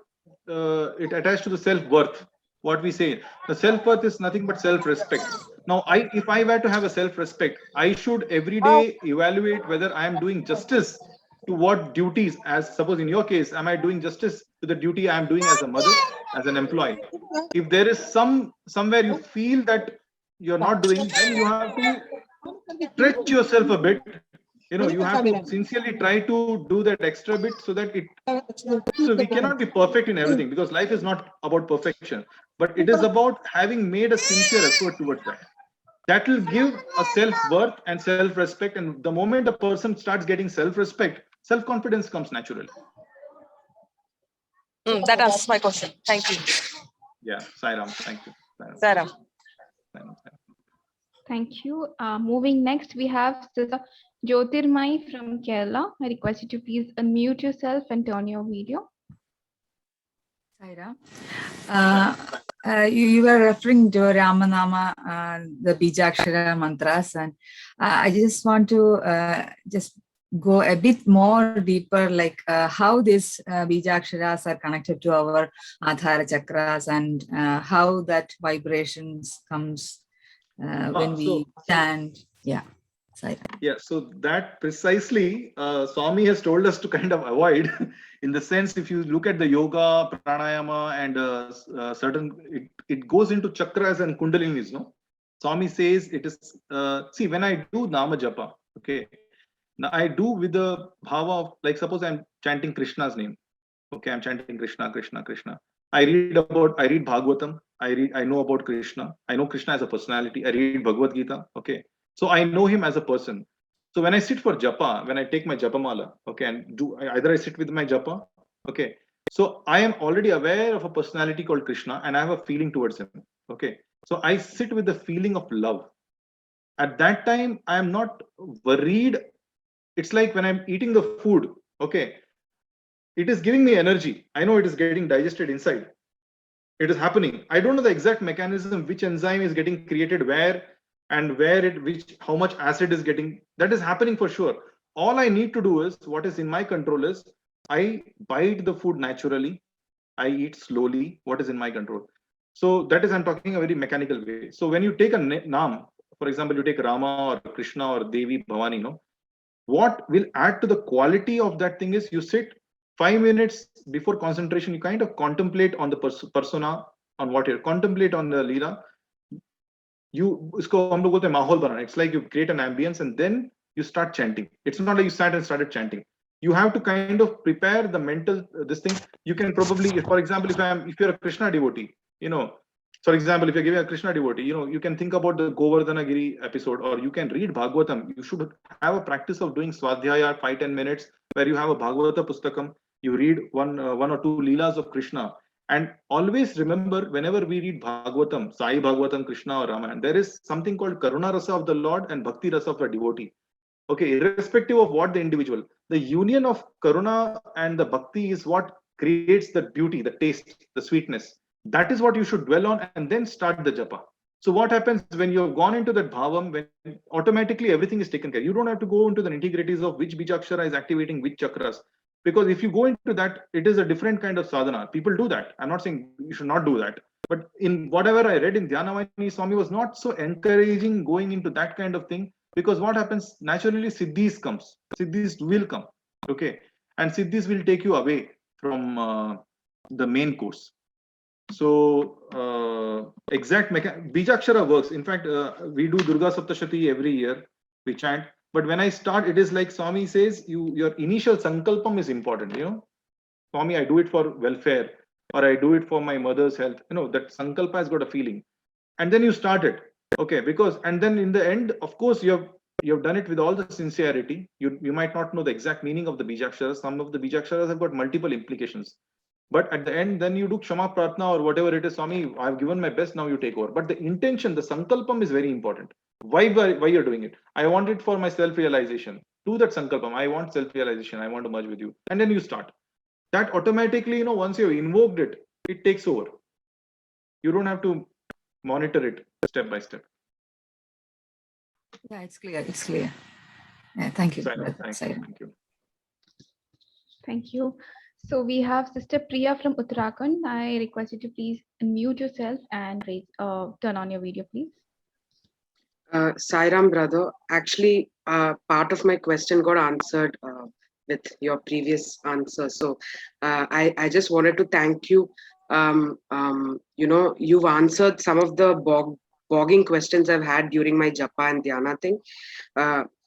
Speaker 3: it attached to the self-worth. What we say, the self-worth is nothing but self-respect. Now if I were to have a self-respect, I should every day evaluate whether I am doing justice to what duties, as suppose in your case, am I doing justice to the duty I am doing as a mother, as an employee? If there is somewhere you feel that you're not doing, then you have to stretch yourself a bit. You have to sincerely try to do that extra bit so that so we cannot be perfect in everything, because life is not about perfection, but it is about having made a sincere effort towards that will give a self-worth and self-respect. And the moment a person starts getting self-respect, self-confidence comes naturally.
Speaker 8: That answers my question. Thank you.
Speaker 3: Yeah, Sairam, thank you.
Speaker 8: Sairam.
Speaker 5: Thank you. Moving next, we have Sister Jyotirmai from Kerala. I request you to please unmute yourself and turn your video.
Speaker 9: Saira. You were referring to Ramanama, the Bijakshara mantras, and I just want to just go a bit more deeper, like how these Bijaksharas are connected to our Adhara chakras, and how that vibrations comes when we stand. Yeah.
Speaker 3: Yeah, so that precisely Swami has told us to kind of avoid, in the sense, if you look at the yoga, pranayama, and certain, it goes into chakras and kundalinis, no? Swami says it is, see, when I do nama japa, okay, now I do with the bhava of, like, suppose I'm chanting Krishna's name, okay, I'm chanting Krishna, Krishna, Krishna. I read Bhagavatam, I know about Krishna. I know Krishna as a personality. I read Bhagavad Gita. Okay. So I know him as a person. So when I sit for japa, when I take my japa mala, okay, and either I sit with my japa, okay. So I am already aware of a personality called Krishna, and I have a feeling towards him. Okay. So I sit with the feeling of love. At that time, I am not worried. It's like when I'm eating the food, okay, it is giving me energy. I know it is getting digested inside. It is happening. I don't know the exact mechanism, which enzyme is getting created where, and how much acid is getting. That is happening for sure. All I need to do is, what is in my control is, I bite the food naturally. I eat slowly. What is in my control? So that is, I'm talking a very mechanical way. So when you take a naam, for example, you take Rama or Krishna or Devi, Bhavani, no, what will add to the quality of that thing is, you sit 5 minutes before concentration, you kind of contemplate on the persona, on what you contemplate on the leela. It's like you create an ambience and then you start chanting. It's not like you sat and started chanting. You have to kind of prepare the mental this thing. You can probably, for example, if you're a Krishna devotee, for example, if you're giving a Krishna devotee, you can think about the Govardhana Giri episode, or you can read Bhagavatam. You should have a practice of doing Swadhyaya 5-10 minutes, where you have a Bhagavata Pustakam. You read one or two Leelas of Krishna. And always remember, whenever we read Bhagavatam, Sai Bhagavatam, Krishna or Ramayana, there is something called Karuna Rasa of the Lord and Bhakti Rasa of the devotee. Okay, irrespective of what the individual, the union of Karuna and the Bhakti is what creates the beauty, the taste, the sweetness. That is what you should dwell on and then start the japa. So what happens when you have gone into that bhavam, when automatically everything is taken care. You don't have to go into the nitty-gritties of which bijakshara is activating which chakras. Because if you go into that, it is a different kind of sadhana. People do that. I'm not saying you should not do that. But in whatever I read in Dhyana Vahini, Swami was not so encouraging going into that kind of thing. Because what happens, naturally siddhis comes. Siddhis will come. Okay. And siddhis will take you away from the main course. So exact bijakshara works. In fact, we do Durga Saptashati every year. We chant. But when I start, it is like Swami says, your initial sankalpam is important. Swami, I do it for welfare, or I do it for my mother's health. That sankalpa has got a feeling. And then you start it. Okay, and then in the end, of course, you have done it with all the sincerity. You might not know the exact meaning of the bijaksharas. Some of the bijaksharas have got multiple implications. But at the end, then you do Kshama Pratna or whatever it is. Swami, I've given my best, now you take over. But the intention, the sankalpam is very important. Why you're doing it? I want it for my self-realization. Do that sankalpam. I want self-realization. I want to merge with you. And then you start. That automatically, once you've invoked it, it takes over. You don't have to monitor it step by step.
Speaker 9: Yeah, it's clear. It's clear. Yeah, thank you.
Speaker 3: Thank you.
Speaker 5: Thank you. So we have Sister Priya from Uttarakhand. I request you to please unmute yourself and turn on your video, please.
Speaker 10: Sairam, brother. Actually, part of my question got answered with your previous answer. So I just wanted to thank you. You've answered some of the bogging questions I've had during my Japa and Dhyana thing.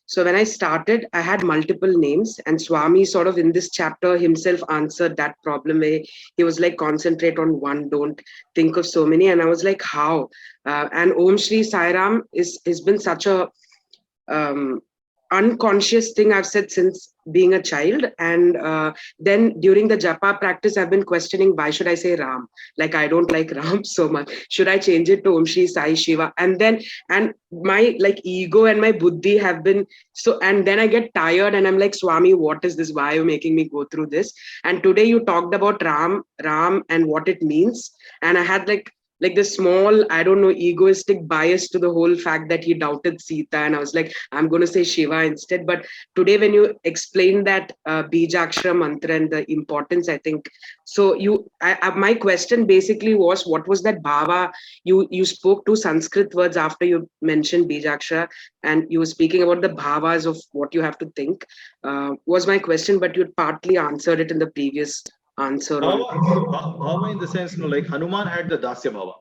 Speaker 10: So when I started, I had multiple names, and Swami sort of in this chapter himself answered that problem where he was like, concentrate on one, don't think of so many. And I was like, how? And Om Shri Sai Ram has been such a unconscious thing I've said since being a child. And then during the japa practice, I've been questioning, why should I say Ram? Like, I don't like Ram so much. Should I change it to Om Shri Sai Shiva? And my ego and my buddhi have been so, and then I get tired and I'm like, Swami, what is this? Why are you making me go through this? And today you talked about Ram and what it means. And I had like this small, I don't know, egoistic bias to the whole fact that he doubted Sita. And I was like, I'm going to say Shiva instead. But today when you explain that Bijakshara mantra and the importance, I think, so my question basically was, what was that bhava? You spoke two Sanskrit words after you mentioned Bijakshara, and you were speaking about the bhavas of what you have to think, was my question, but you partly answered it in the previous answer.
Speaker 3: Bhava in the sense, like Hanuman had the Dasya Bhava.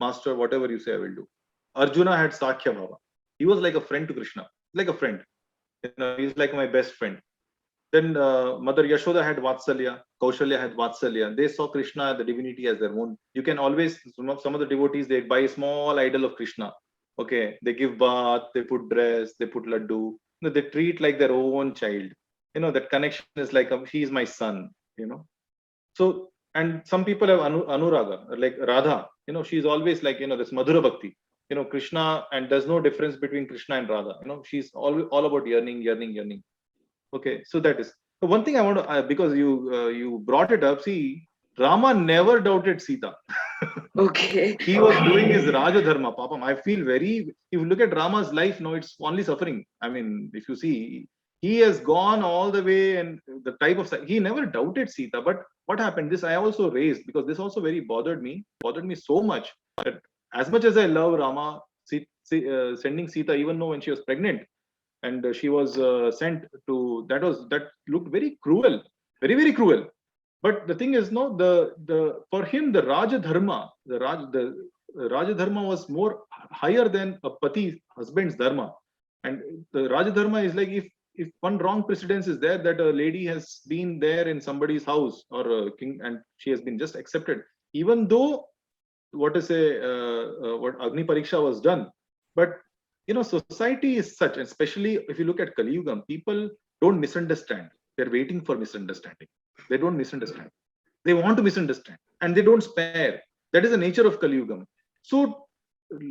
Speaker 3: Master, whatever you say, I will do. Arjuna had Sakhya Bhava. He was like a friend to Krishna, like a friend. He's like my best friend. Then Mother Yashoda had Vatsalya, Kaushalya had Vatsalya. They saw Krishna, the divinity, as their own. You can always, some of the devotees, they buy a small idol of Krishna. Okay, they give bath, they put dress, they put laddu. They treat like their own child. That connection is like, he is my son. So, and some people have Anuraga, like Radha. She's always like, this Madhura Bhakti. Krishna, and there's no difference between Krishna and Radha. She's all about yearning, yearning, yearning. Okay, so that is one thing I want to, because you brought it up. See, Rama never doubted Sita.
Speaker 10: Okay.
Speaker 3: He was doing his Raja Dharma. Papam, I feel if you look at Rama's life, no, it's only suffering. I mean, if you see, he has gone all the way, and the type of, he never doubted Sita. But what happened? This I also raised, because this also very bothered me so much, that as much as I love Rama, sending Sita, even though when she was pregnant, and she was sent to, that looked very cruel, very, very cruel. But the thing is, no, the for him, the Raja Dharma, the Raja Dharma was more higher than a pati husband's dharma. And the Raja Dharma is like, if one wrong precedence is there, that a lady has been there in somebody's house, or a king, and she has been just accepted, even though what Agni Pariksha was done. But society is such, especially if you look at Kali Yuga, people don't misunderstand. They're waiting for misunderstanding. They don't misunderstand. They want to misunderstand, and they don't spare. That is the nature of Kali Yuga. So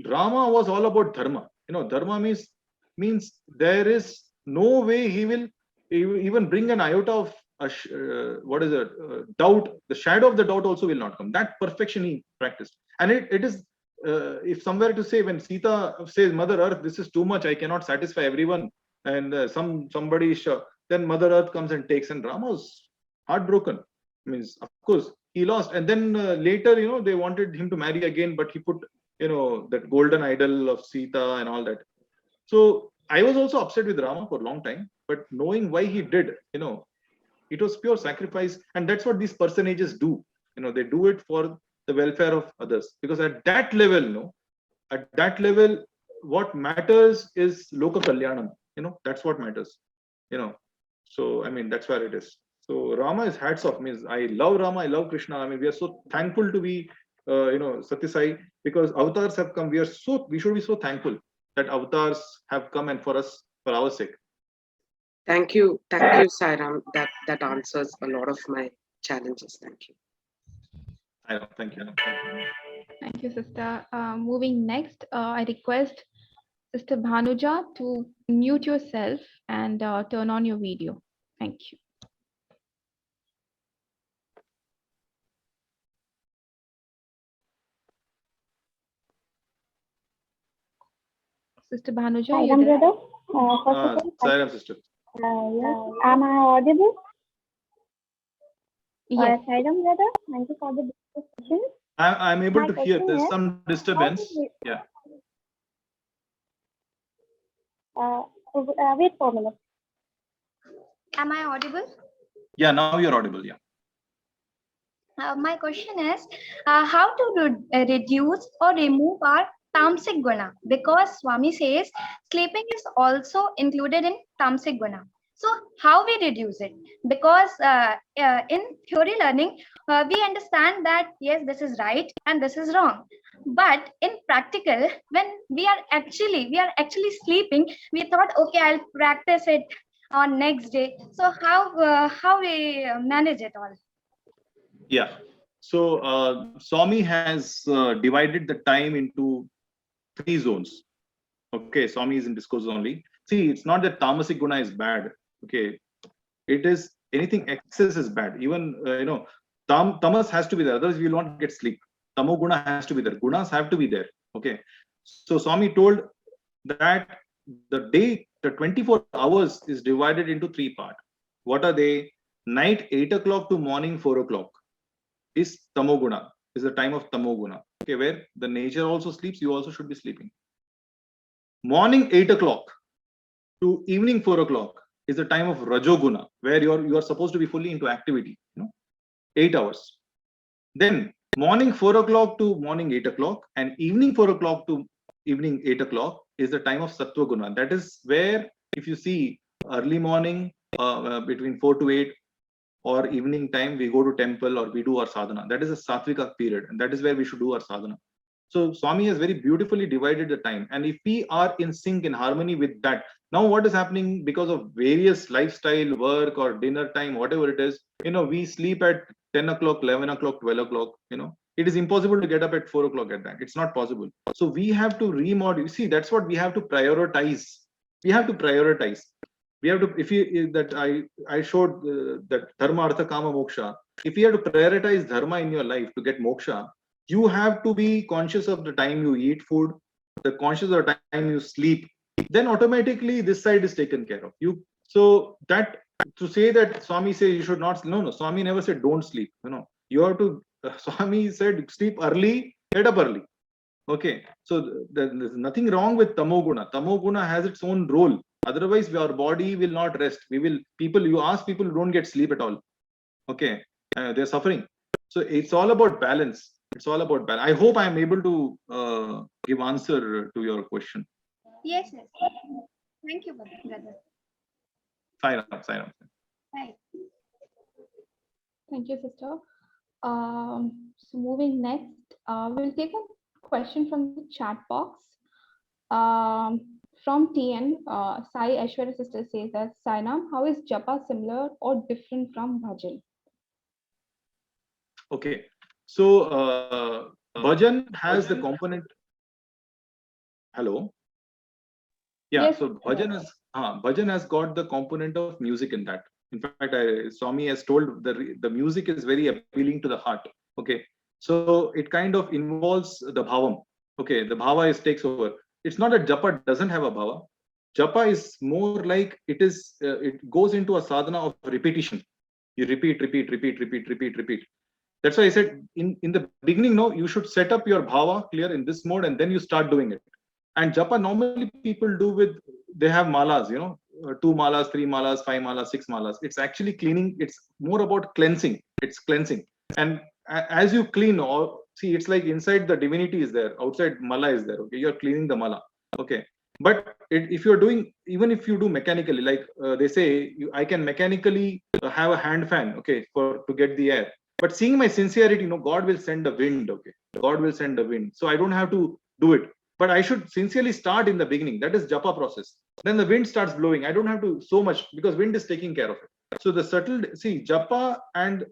Speaker 3: Rama was all about dharma. Dharma means there is no way he will even bring an iota of doubt. The shadow of the doubt also will not come. That perfection he practiced, and it is. If somewhere to say, when Sita says, Mother Earth, this is too much, I cannot satisfy everyone, and somebody then Mother Earth comes and takes, and Rama was heartbroken. Means, of course, he lost, and then later, they wanted him to marry again, but he put, that golden idol of Sita and all that. So I was also upset with Rama for a long time, but knowing why he did, it was pure sacrifice, and that's what these personages do. They do it for the welfare of others, because at that level, what matters is loka kalyanam. That's what matters. So I mean, that's where it is. So Rama is hats off. Means, I love Rama, I love Krishna. I mean, we are so thankful to be Satyasai, because avatars have come. We should be so thankful that avatars have come, and for our sake.
Speaker 10: Thank you, Sairam. That answers a lot of my challenges. Thank you.
Speaker 3: I know. Thank you.
Speaker 5: Thank you, sister. Moving next, I request Sister Bhanuja to mute yourself and turn on your video. Thank you. Sister Bhanuja,
Speaker 6: Sairam brother.
Speaker 3: Sairam sister.
Speaker 6: Yes. Am I audible?
Speaker 5: Yes.
Speaker 6: Sairam brother, thank you for the discussion.
Speaker 3: I'm able
Speaker 6: My
Speaker 3: to hear.
Speaker 6: question
Speaker 3: There's
Speaker 6: is,
Speaker 3: some disturbance. Yeah.
Speaker 6: Wait for a minute.
Speaker 11: Am I audible?
Speaker 3: Yeah, now you're audible. Yeah.
Speaker 11: My question is, how to reduce or remove our tamasic guna? Because Swami says sleeping is also included in tamasic guna. So how we reduce it? Because in theory learning, we understand that yes, this is right and this is wrong. But in practical, when we are actually sleeping, we thought, okay, I'll practice it on next day. So how we manage it all?
Speaker 3: Yeah. So Swami has divided the time into 3 zones. Okay, Swami is in discourse only. See, it's not that tamasic guna is bad. Okay, it is anything excess is bad. Even tamas has to be there, otherwise we will not get sleep. Tamo guna has to be there. Gunas have to be there. Okay, so Swami told that the day, the 24 hours is divided into 3 parts. What are they? Night 8 o'clock to morning 4 o'clock is tamoguna, is the time of tamoguna. Okay, where the nature also sleeps, you also should be sleeping. Morning 8 o'clock to evening 4 o'clock is the time of rajoguna, where you are supposed to be fully into activity. 8 hours. Then morning 4 o'clock to morning 8 o'clock and evening 4 o'clock to evening 8 o'clock is the time of sattva guna. That is where, if you see, early morning between 4 to 8 or evening time, we go to temple or we do our sadhana. That is a satvika period, and that is where we should do our sadhana. So Swami has very beautifully divided the time. And if we are in sync, in harmony with that, now what is happening because of various lifestyle, work or dinner time, whatever it is, we sleep at 10 o'clock, 11 o'clock, 12 o'clock, it is impossible to get up at 4 o'clock at night. It's not possible. So we have to remodel. See, that's what we have to prioritize. We have to prioritize. We have to, if you, that I showed that dharma, artha, kama, moksha. If you have to prioritize dharma in your life to get moksha, you have to be conscious of the time you eat food, the conscious of the time you sleep. Then automatically this side is taken care of. So that to say that Swami says you should not, no, Swami never said don't sleep. You have to. Swami said sleep early, get up early. Okay, so there's nothing wrong with tamoguna. Tamoguna has its own role. Otherwise, our body will not rest. You ask people who don't get sleep at all. Okay, they're suffering. So it's all about balance. It's all about balance. I hope I am able to give answer to your question.
Speaker 11: Yes, yes. Thank you, brother.
Speaker 3: Sign up.
Speaker 11: Right.
Speaker 5: Thank you, sister. So moving next, we'll take a question from the chat box. From TN, Sai Aishwarya sister says that, Sainam, how is Japa similar or different from Bhajan?
Speaker 3: Okay, so Bhajan has the component. Hello. Yeah,
Speaker 5: yes,
Speaker 3: so Bhajan has got the component of music in that. In fact, Swami has told the music is very appealing to the heart. Okay, so it kind of involves the bhavam. Okay, the bhava takes over. It's not that Japa doesn't have a bhava. Japa is more like it goes into a sadhana of repetition. You repeat. That's why I said in the beginning, no, you should set up your bhava clear in this mode and then you start doing it. And Japa normally people do they have malas, 2 malas, 3 malas, 5 malas, 6 malas. It's actually cleaning. It's more about cleansing. It's cleansing. And as you clean, see, it's like inside the divinity is there, outside mala is there. Okay, you're cleaning the mala. Okay. But if you're doing, even if you do mechanically, like they say, I can mechanically have a hand fan, okay, to get the air. But seeing my sincerity, God will send the wind, okay. God will send the wind. So I don't have to do it. But I should sincerely start in the beginning. That is Japa process. Then the wind starts blowing. I don't have to so much because wind is taking care of it. So the subtle, see, Japa and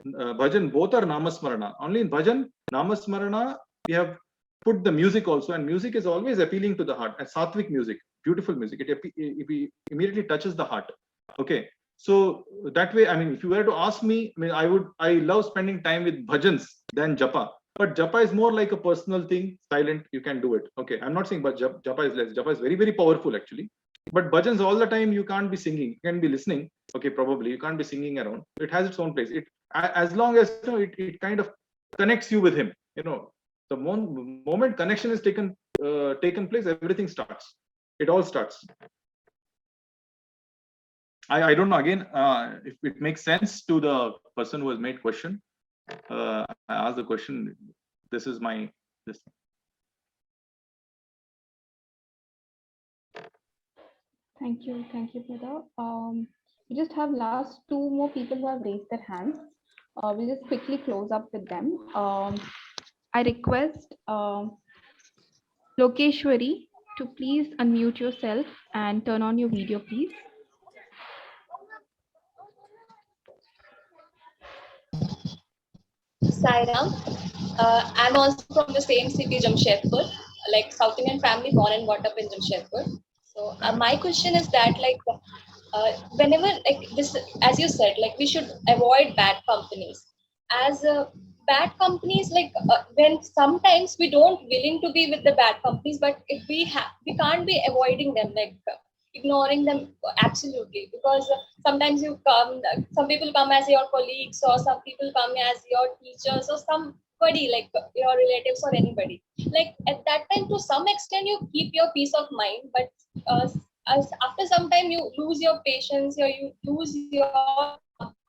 Speaker 3: Bhajan both are Namasmarana. Only in Bhajan, Namasmarana, we have put the music also, and music is always appealing to the heart. And Sattvic music, beautiful music. It immediately touches the heart. Okay. So that way, I mean, if you were to ask me, I love spending time with bhajans than Japa. But Japa is more like a personal thing, silent, you can do it. Okay, I'm not saying but Japa is less. Japa is very, very powerful actually. But bhajans all the time, you can't be singing. You can be listening. Okay, probably. You can't be singing around. It has its own place. As long as it kind of connects you with him. The moment connection is taken place, everything starts. It all starts. I don't know, again, if it makes sense to the person who has made question. I asked the question. This is this.
Speaker 5: Thank you, brother. We just have last 2 more people who have raised their hands. We'll just quickly close up with them. I request Lokeshwari to please unmute yourself and turn on your video, please.
Speaker 12: Sairam. I'm also from the same city, Jamshedpur, like South Indian family, born and brought up in Jamshedpur. So my question is that, like, whenever, like this, as you said, like we should avoid bad companies. As bad companies, like when sometimes we don't willing to be with the bad companies, but if we can't be avoiding them, like ignoring them absolutely, because sometimes some people come as your colleagues, or some people come as your teachers, or somebody like your relatives or anybody. Like at that time, to some extent, you keep your peace of mind, but after some time, you lose your patience, or you lose your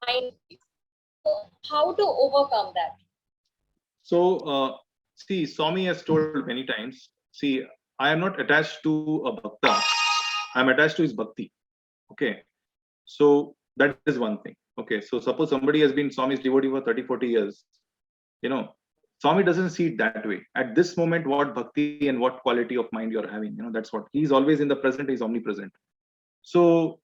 Speaker 12: mind. So how to overcome that?
Speaker 3: So, see, Swami has told many times, see, I am not attached to a bhakta. I am attached to his bhakti. Okay. So that is one thing. Okay, so suppose somebody has been Swami's devotee for 30-40 years, Swami doesn't see it that way. At this moment, what bhakti and what quality of mind you're having, that's what he's always in the present, he's omnipresent. So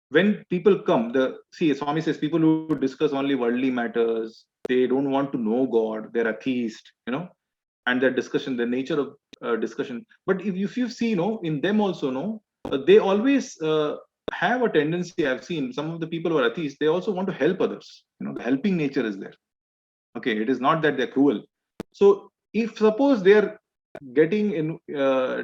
Speaker 3: when people come, Swami says people who discuss only worldly matters, they don't want to know God, they're atheist, and their discussion, the nature of discussion. But if you see, in them also, they always have a tendency. I've seen some of the people who are atheists, they also want to help others. The helping nature is there. Okay, it is not that they're cruel. So if suppose they're getting in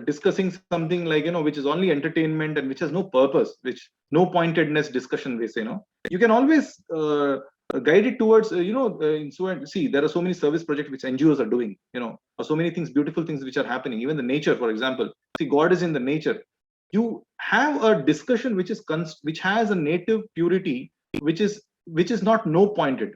Speaker 3: discussing something like which is only entertainment and which has no purpose, which no pointedness discussion, we say, you can always guide it towards see, there are so many service projects which NGOs are doing, or so many things, beautiful things which are happening. Even the nature, for example, see, God is in the nature. You have a discussion which has a native purity, which is not no pointed,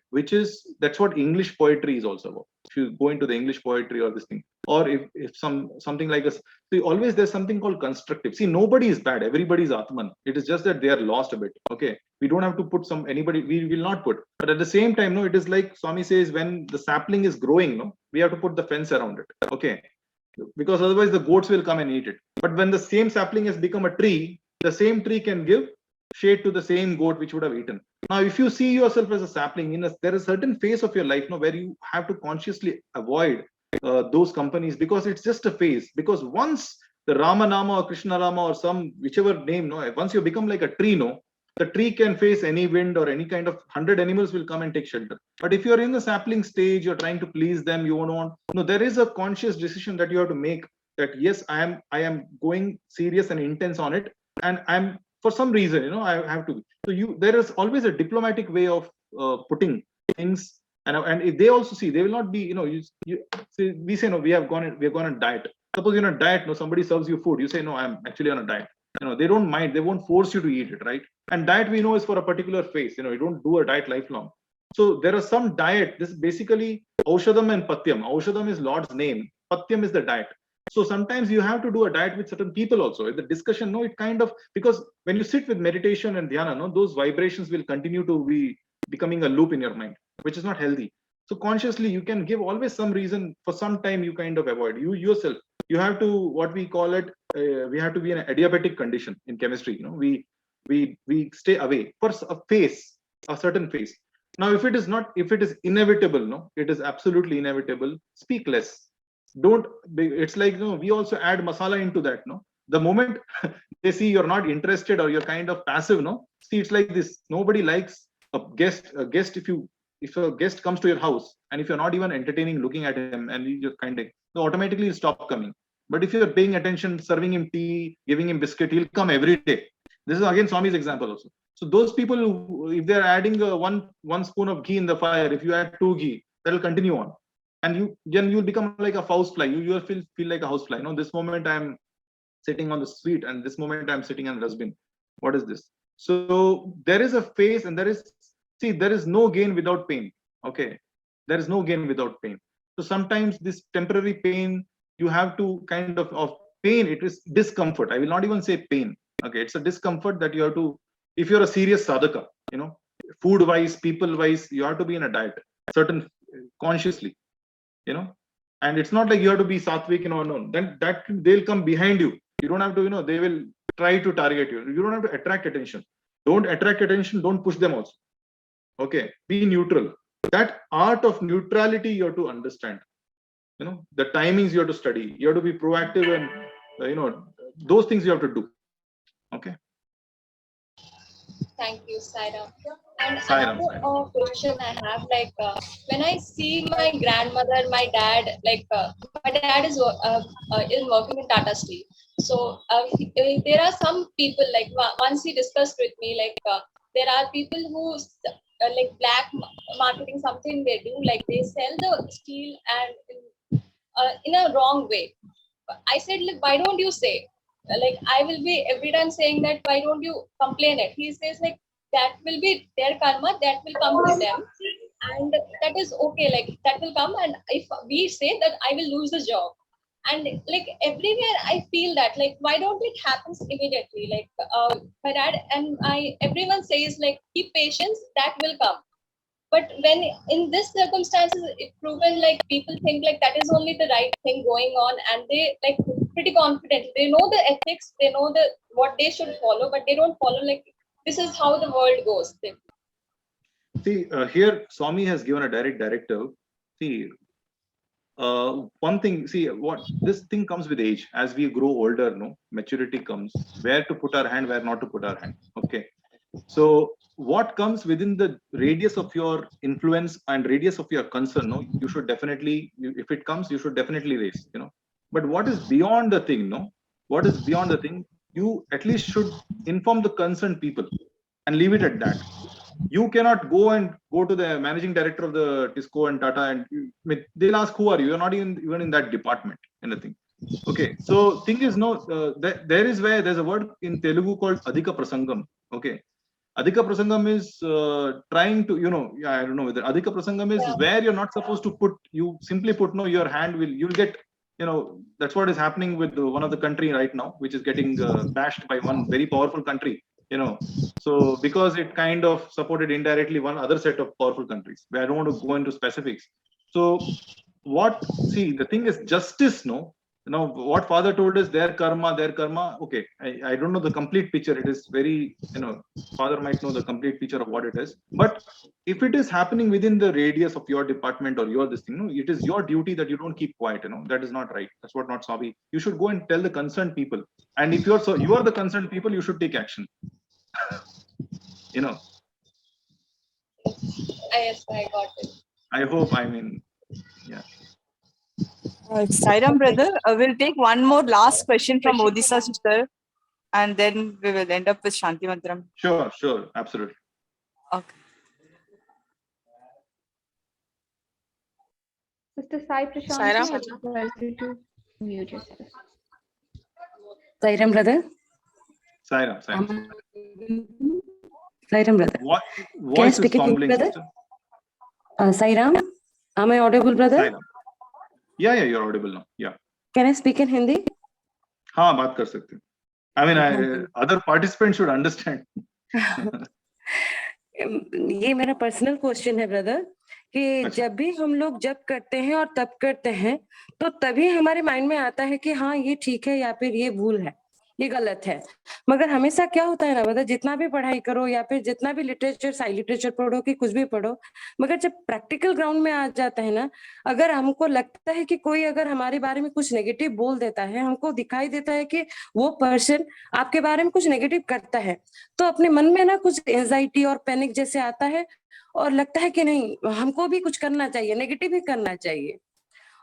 Speaker 3: that's what English poetry is also about. If you go into the English poetry or this thing, or if something like us, see, always there's something called constructive. See, nobody is bad, everybody is Atman. It is just that they are lost a bit. Okay, we don't have to put anybody, we will not put. But at the same time, it is like Swami says, when the sapling is growing, we have to put the fence around it. Okay, because otherwise the goats will come and eat it. But when the same sapling has become a tree, the same tree can give shade to the same goat which would have eaten. Now, if you see yourself as a sapling, there is a certain phase of your life where you have to consciously avoid those companies, because it's just a phase. Because once the Rama Nama or Krishna Rama or whichever name, once you become like a tree, the tree can face any wind or any kind of 100 animals will come and take shelter. But if you're in the sapling stage, you're trying to please them, you want, there is a conscious decision that you have to make, that yes, I am going serious and intense on it, and I'm, for some reason, I have to. So there is always a diplomatic way of putting things, and if they also see, they will not be, see, we say, no, we have gone on diet. Suppose you're on a diet, somebody serves you food, you say, no, I'm actually on a diet. They don't mind, they won't force you to eat it, right? And diet, we know, is for a particular phase. You don't do a diet lifelong. So there are some diet. This is basically Aushadam and Patyam. Aushadam is Lord's name. Patyam is the diet. So sometimes you have to do a diet with certain people also. In the discussion, it kind of, because when you sit with meditation and dhyana, those vibrations will continue to be becoming a loop in your mind, which is not healthy. So consciously, you can give always some reason for some time you kind of avoid. You yourself, you have to, what we call it, we have to be in an adiabatic condition in chemistry. We stay away for a certain phase. Now, if it is inevitable, it is absolutely inevitable, speak less. It's like, we also add masala into that. The moment they see you're not interested or you're kind of passive, see, it's like this. Nobody likes a guest. If a guest comes to your house and if you're not even entertaining, looking at him, and you just kind of, automatically he'll stop coming. But if you're paying attention, serving him tea, giving him biscuit, he'll come every day. This is again Swami's example also. So those people who, if they're adding one spoon of ghee in the fire, if you add 2 ghee, that'll continue on. And you'll become like a housefly. You will feel like a housefly. This moment I'm sitting on the suite, and this moment I'm sitting on the dustbin. What is this? So there is a phase, and there is no gain without pain. Okay, there is no gain without pain. So sometimes this temporary pain, you have to kind of pain. It is discomfort. I will not even say pain. Okay, it's a discomfort that you have to. If you're a serious sadhaka, food wise, people wise, you have to be in a diet, certain consciously. And it's not like you have to be sattvic, no. Then that they'll come behind you. You don't have to, they will try to target you. You don't have to attract attention. Don't attract attention. Don't push them also. Okay, be neutral. That art of neutrality you have to understand. The timings you have to study. You have to be proactive, and those things you have to do. Okay.
Speaker 12: Thank you, Sairam. And
Speaker 3: Sairam.
Speaker 12: another question I have, when I see my grandmother, my dad, my dad is working in Tata Steel. So there are some people, once he discussed with me, there are people who black marketing, something they do, they sell the steel and in a wrong way. I said, why don't you say? I will be every time saying that, why don't you complain it? He says, that will be their karma, that will come to them, and that is okay, that will come, and if we say that, I will lose the job. And like everywhere I feel that, like, why don't it happens immediately? Like my dad and I, everyone says like keep patience, that will come. But when in this circumstances it proven like people think like that is only the right thing going on, and they like pretty confident, they know the ethics, they know the what they should follow, but they don't follow. Like this is how the world goes.
Speaker 3: See, here Swami has given a direct directive. See, one thing, see, what this thing comes with age. As we grow older, no, maturity comes. Where to put our hand, where not to put our hand. Okay. So what comes within the radius of your influence and radius of your concern, no, you should definitely, if it comes, you should definitely raise, you know. But what is beyond the thing, no? What is beyond the thing? You at least should inform the concerned people and leave it at that. You cannot go to the managing director of the Tisco and Tata and they'll ask who are you? You're not even in that department. Anything. Okay. So thing is, no, there is where there's a word in Telugu called Adhika Prasangam. Okay. Adhika Prasangam is trying to, you know, I don't know whether Adhika Prasangam is where you're not supposed to put, you simply put, no, your hand will, you'll get, you know, that's what is happening with one of the country right now, which is getting bashed by one very powerful country, you know. So because it kind of supported indirectly one other set of powerful countries, where I don't want to go into specifics. So see, the thing is justice, no? You know, what father told us, their karma. Okay, I don't know the complete picture. It is very, you know, father might know the complete picture of what it is. But if it is happening within the radius of your department or your this thing, no, it is your duty that you don't keep quiet. You know, that is not right. That's what not Sabi. You should go and tell the concerned people. And if you are the concerned people, you should take action. You know.
Speaker 12: Yes, I got it.
Speaker 3: I hope. I mean, yeah.
Speaker 13: Sairam brother, we'll take one more last question from Odisha sister, and then we will end up with Shanti Mantram.
Speaker 3: Sure, absolutely.
Speaker 13: Okay.
Speaker 5: Sister Sai Prashanti, I request you to mute yourself.
Speaker 14: Sairam brother.
Speaker 3: Sairam.
Speaker 14: Sairam brother.
Speaker 3: What
Speaker 14: Can I
Speaker 3: voice
Speaker 14: speak
Speaker 3: is
Speaker 14: in Hindi,
Speaker 3: fumbling,
Speaker 14: brother?
Speaker 3: sister?
Speaker 14: Sairam, am I audible, brother?
Speaker 3: Sairam. Yeah, you're audible now. Yeah.
Speaker 14: Can I speak in Hindi?
Speaker 3: हाँ, बात कर सकते हैं. I mean, other participants should understand.
Speaker 14: ये मेरा personal question है brother कि जब भी हम लोग जप करते हैं और तप करते हैं तो तभी हमारे माइंड में आता है कि हाँ ये ठीक है या फिर ये भूल है, ये गलत है. मगर हमेशा क्या होता है ना ब्रदर, जितना भी पढ़ाई करो या फिर जितना भी लिटरेचर, साइंस लिटरेचर पढ़ो कि कुछ भी पढ़ो, मगर जब प्रैक्टिकल ग्राउंड में आ जाता है ना, अगर हमको लगता है कि कोई अगर हमारे बारे में कुछ नेगेटिव बोल देता है, हमको दिखाई देता है कि वो पर्सन आपके बारे में कुछ नेगेटिव करता है, तो अपने मन में ना कुछ एंजाइटी और पैनिक जैसे आता है और लगता है कि नहीं हमको भी कुछ करना चाहिए, नेगेटिव ही करना चाहिए.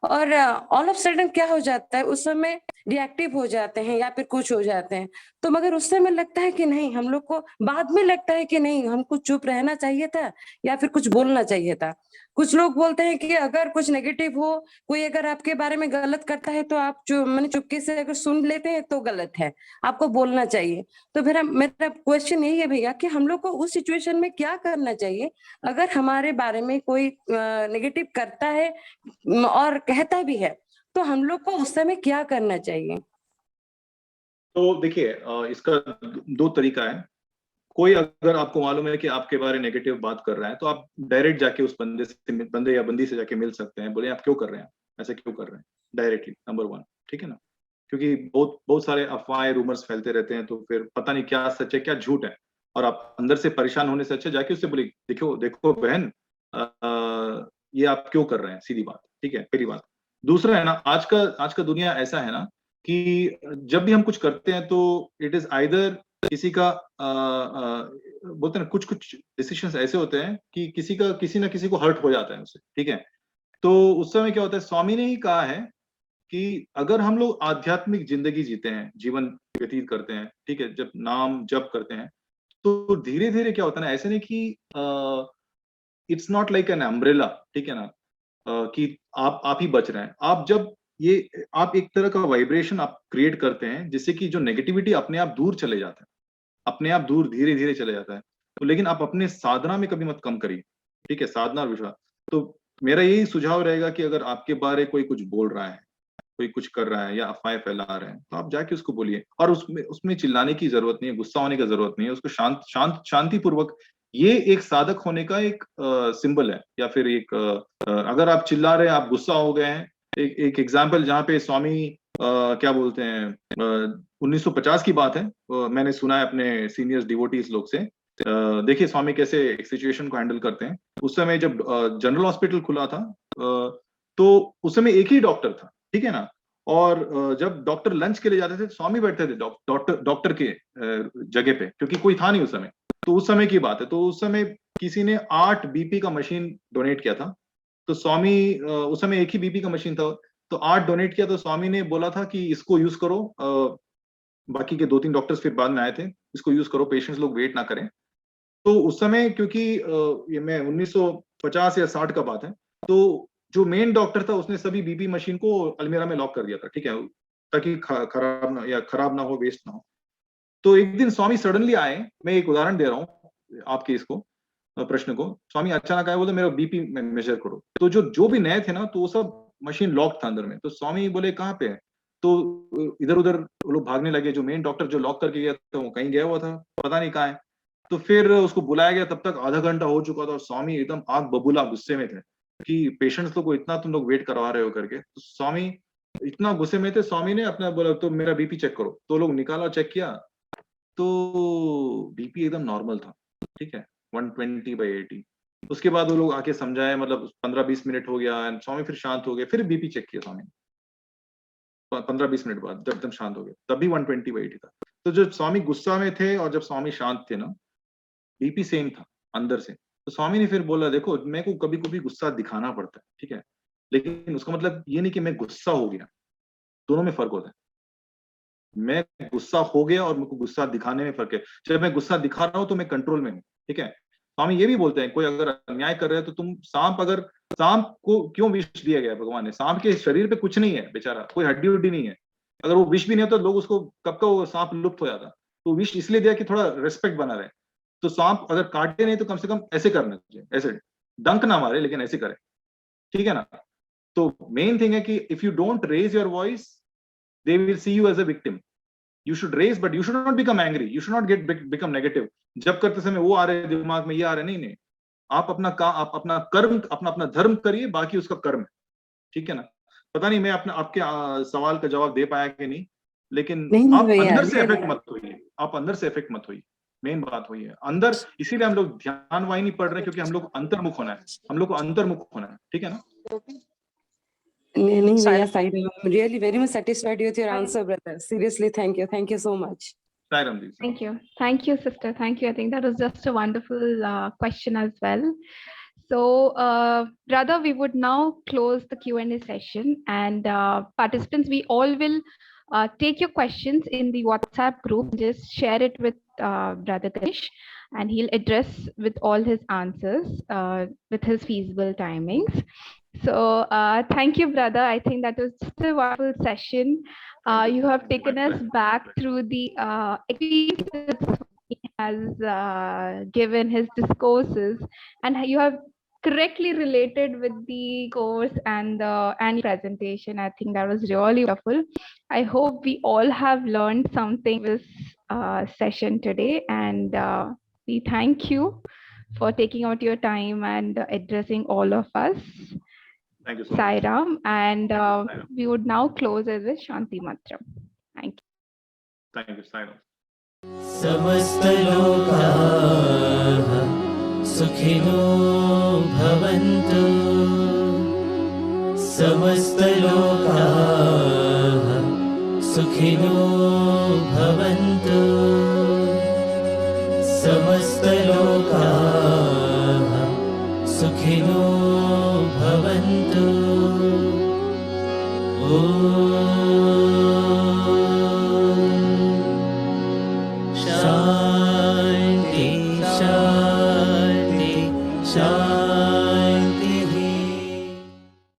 Speaker 14: और ऑल ऑफ सडन क्या हो जाता है, उस समय रिएक्टिव हो जाते हैं या फिर कुछ हो जाते हैं. तो मगर उस समय लगता है कि नहीं, हम लोग को बाद में लगता है कि नहीं हमको चुप रहना चाहिए था या फिर कुछ बोलना चाहिए था. कुछ लोग बोलते हैं कि अगर कुछ नेगेटिव हो, कोई अगर आपके बारे में गलत करता है तो आप जो मैंने चुपके से अगर सुन लेते हैं तो गलत है, आपको बोलना चाहिए. तो फिर मेरा क्वेश्चन यही है भैया कि हम लोग को उस सिचुएशन में क्या करना चाहिए अगर हमारे बारे में कोई नेगेटिव करता है और कहता भी है, तो हम लोग को उस समय क्या करना चाहिए?
Speaker 3: तो देखिए, इसका दो तरीका है. कोई अगर आपको मालूम है कि आपके बारे में नेगेटिव बात कर रहा है तो आप डायरेक्ट जाके उस बंदे या बंदी से जाके मिल सकते हैं, बोले आप क्यों कर रहे हैं, ऐसे क्यों कर रहे हैं, डायरेक्टली. नंबर 1, ठीक है ना, क्योंकि बहुत सारे अफवाहें, रूमर्स फैलते रहते हैं, तो फिर पता नहीं क्या सच है क्या झूठ है, और आप अंदर से परेशान होने से अच्छा जाके उससे बोले देखो बहन, ये आप क्यों कर रहे हैं, सीधी बात. ठीक है, पहली बात. दूसरा है ना, आज का दुनिया ऐसा है ना कि जब भी हम कुछ करते हैं तो इट इज आइदर किसी का बोलते हैं ना, कुछ डिसीजंस ऐसे होते हैं कि किसी ना किसी को हर्ट हो जाता है उससे. ठीक है, तो उस समय क्या होता है, स्वामी ने ही कहा है कि अगर हम लोग आध्यात्मिक जिंदगी जीते हैं, जीवन व्यतीत करते हैं, ठीक है, जब नाम जप करते हैं तो धीरे धीरे क्या होता है ना, ऐसे नहीं कि it's not like an umbrella, ठीक है ना, कि आप ही बच रहे हैं. आप एक तरह का वाइब्रेशन आप क्रिएट करते हैं जिससे कि जो नेगेटिविटी अपने आप दूर चले जाता है, अपने आप दूर धीरे धीरे चले जाता है. तो लेकिन आप अपने साधना में कभी मत कम करिए. ठीक है, साधना और विश्वास. तो मेरा यही सुझाव रहेगा कि अगर आपके बारे कोई कुछ बोल रहा है कोई कुछ कर रहा है या अफवाहें फैला रहे हैं, तो आप जाके उसको बोलिए। और उसमें चिल्लाने की जरूरत नहीं है, गुस्सा होने की जरूरत नहीं है, उसको शांतिपूर्वक, ये एक साधक होने का एक सिंबल है। या फिर एक अगर आप चिल्ला रहे हैं, आप गुस्सा हो गए हैं, एक एग्जाम्पल जहाँ पे स्वामी क्या बोलते हैं, 1950 की बात है, मैंने सुना है अपने सीनियर्स डिवोटीज लोग से। देखिए स्वामी कैसे एक सिचुएशन को हैंडल करते हैं। उस समय जब जनरल हॉस्पिटल खुला था, तो उस समय एक ही डॉक्टर था, ठीक है ना। और जब डॉक्टर लंच के लिए जाते थे, स्वामी बैठते थे डॉक्टर के जगह पे, क्योंकि कोई था नहीं उस समय। तो उस समय की बात है, तो उस समय किसी ने 8 बीपी का मशीन डोनेट किया था। तो स्वामी उस समय एक ही बीपी का मशीन था, तो 8 डोनेट किया। तो स्वामी ने बोला था कि इसको यूज करो, बाकी के 2-3 डॉक्टर्स फिर बाद में आए थे, इसको यूज करो, पेशेंट्स लोग वेट ना करें। तो उस समय क्योंकि ये मैं 1950 या 60 का बात है, तो जो मेन डॉक्टर था उसने सभी बीपी मशीन को अलमीरा में लॉक कर दिया था, ठीक है, ताकि खराब ना हो, वेस्ट ना हो। तो एक दिन स्वामी सडनली आए, मैं एक उदाहरण दे रहा हूँ आपके इसको प्रश्न को। स्वामी अचानक आए, बोले मेरा बीपी मेजर करो। तो जो भी नए थे ना, तो वो सब मशीन लॉक था अंदर में। तो स्वामी बोले कहाँ पे है? तो इधर उधर वो लोग भागने लगे। जो मेन डॉक्टर जो लॉक करके गया था वो कहीं गया हुआ था, पता नहीं कहाँ है। तो फिर उसको बुलाया गया, तब तक आधा घंटा हो चुका था और स्वामी एकदम आग बबूला गुस्से में थे कि पेशेंट्स लोग को इतना तुम लोग वेट करवा रहे हो करके। तो स्वामी इतना गुस्से में थे, स्वामी ने अपना बोला तो मेरा बीपी चेक करो। तो लोग निकाला, चेक किया, तो बीपी एकदम नॉर्मल था, ठीक है, 120/80। उसके बाद वो लोग आके समझाए, मतलब 15-20 मिनट हो गया, एंड स्वामी फिर शांत हो गए। फिर बीपी चेक किया स्वामी 15-20 मिनट बाद, जब एकदम शांत हो गए, तब भी 120/80 था। तो जब स्वामी गुस्सा में थे और जब स्वामी शांत थे ना, बीपी सेम था अंदर से। तो स्वामी ने फिर बोला, देखो मेरे को कभी कभी गुस्सा दिखाना पड़ता है, ठीक है, लेकिन उसका मतलब ये नहीं कि मैं गुस्सा हो गया, दोनों में फर्क होता है। मैं गुस्सा हो गया और मेरे को गुस्सा दिखाने में फर्क है। जब मैं गुस्सा दिखा रहा हूं तो मैं कंट्रोल में हूँ, ठीक है। स्वामी ये भी बोलते हैं, कोई अगर अन्याय कर रहा है तो तुम सांप को क्यों विष दिया गया भगवान ने? सांप के शरीर पे कुछ नहीं है बेचारा, कोई हड्डी उड्डी नहीं है। अगर वो विष भी नहीं होता तो लोग उसको कब का वो सांप लुप्त हो जाता। तो विष इसलिए दिया कि थोड़ा रेस्पेक्ट बना रहे। तो सांप अगर काटे नहीं तो कम से कम ऐसे करना चाहिए, ऐसे डंक ना मारे लेकिन ऐसे करे, ठीक है ना। तो मेन थिंग है कि if you don't raise your voice, they will see you as a victim. You should raise, but you should not become angry. You should not become negative. जब करते समय वो आ रहे दिमाग में, ये आ रहे, नहीं, आप अपना कर्म, अपना धर्म करिए, बाकी उसका कर्म है, ठीक है ना। पता नहीं मैं आपके सवाल का जवाब दे पाया कि नहीं, लेकिन आप अंदर से इफेक्ट मत होइए, आप अंदर से इफेक्ट मत होइए, मेन बात वही है अंदर। इसीलिए हम लोग ध्यान वाहिनी पढ़ रहे हैं, क्योंकि हम लोग अंतर्मुख होना है, हम लोग को अंतर्मुख होना है, ठीक है ना।
Speaker 14: नहीं भैया, Sai Ram, really very much satisfied with your answer, brother. Seriously, thank you so much.
Speaker 3: Sai Ram ji.
Speaker 5: Thank you, sister. Thank you. I think that was just a wonderful question as well. So, brother, we would now close the Q&A session, and participants, we all will take your questions in the WhatsApp group. Just share it with brother Ganesh, and he'll address with all his answers with his feasible timings. So thank you, brother. I think that was just a wonderful session. You have taken us back through the experiences he has given his discourses, and you have correctly related with the course and the annual presentation. I think that was really wonderful. I hope we all have learned something this session today, and we thank you for taking out your time and addressing all of us.
Speaker 3: Thank you so much.
Speaker 5: Sai Ram, and we would now close it with Shanti Mantram. Thank you.
Speaker 3: Thank you, Sai Ram.
Speaker 1: समस्तलोकाः सुखिनो भवन्तु, समस्तलोकाः सुखिनो भवन्तु, समस्तलोकाः सुखिनो भवन्तु। शान्ति शान्ति शान्ति।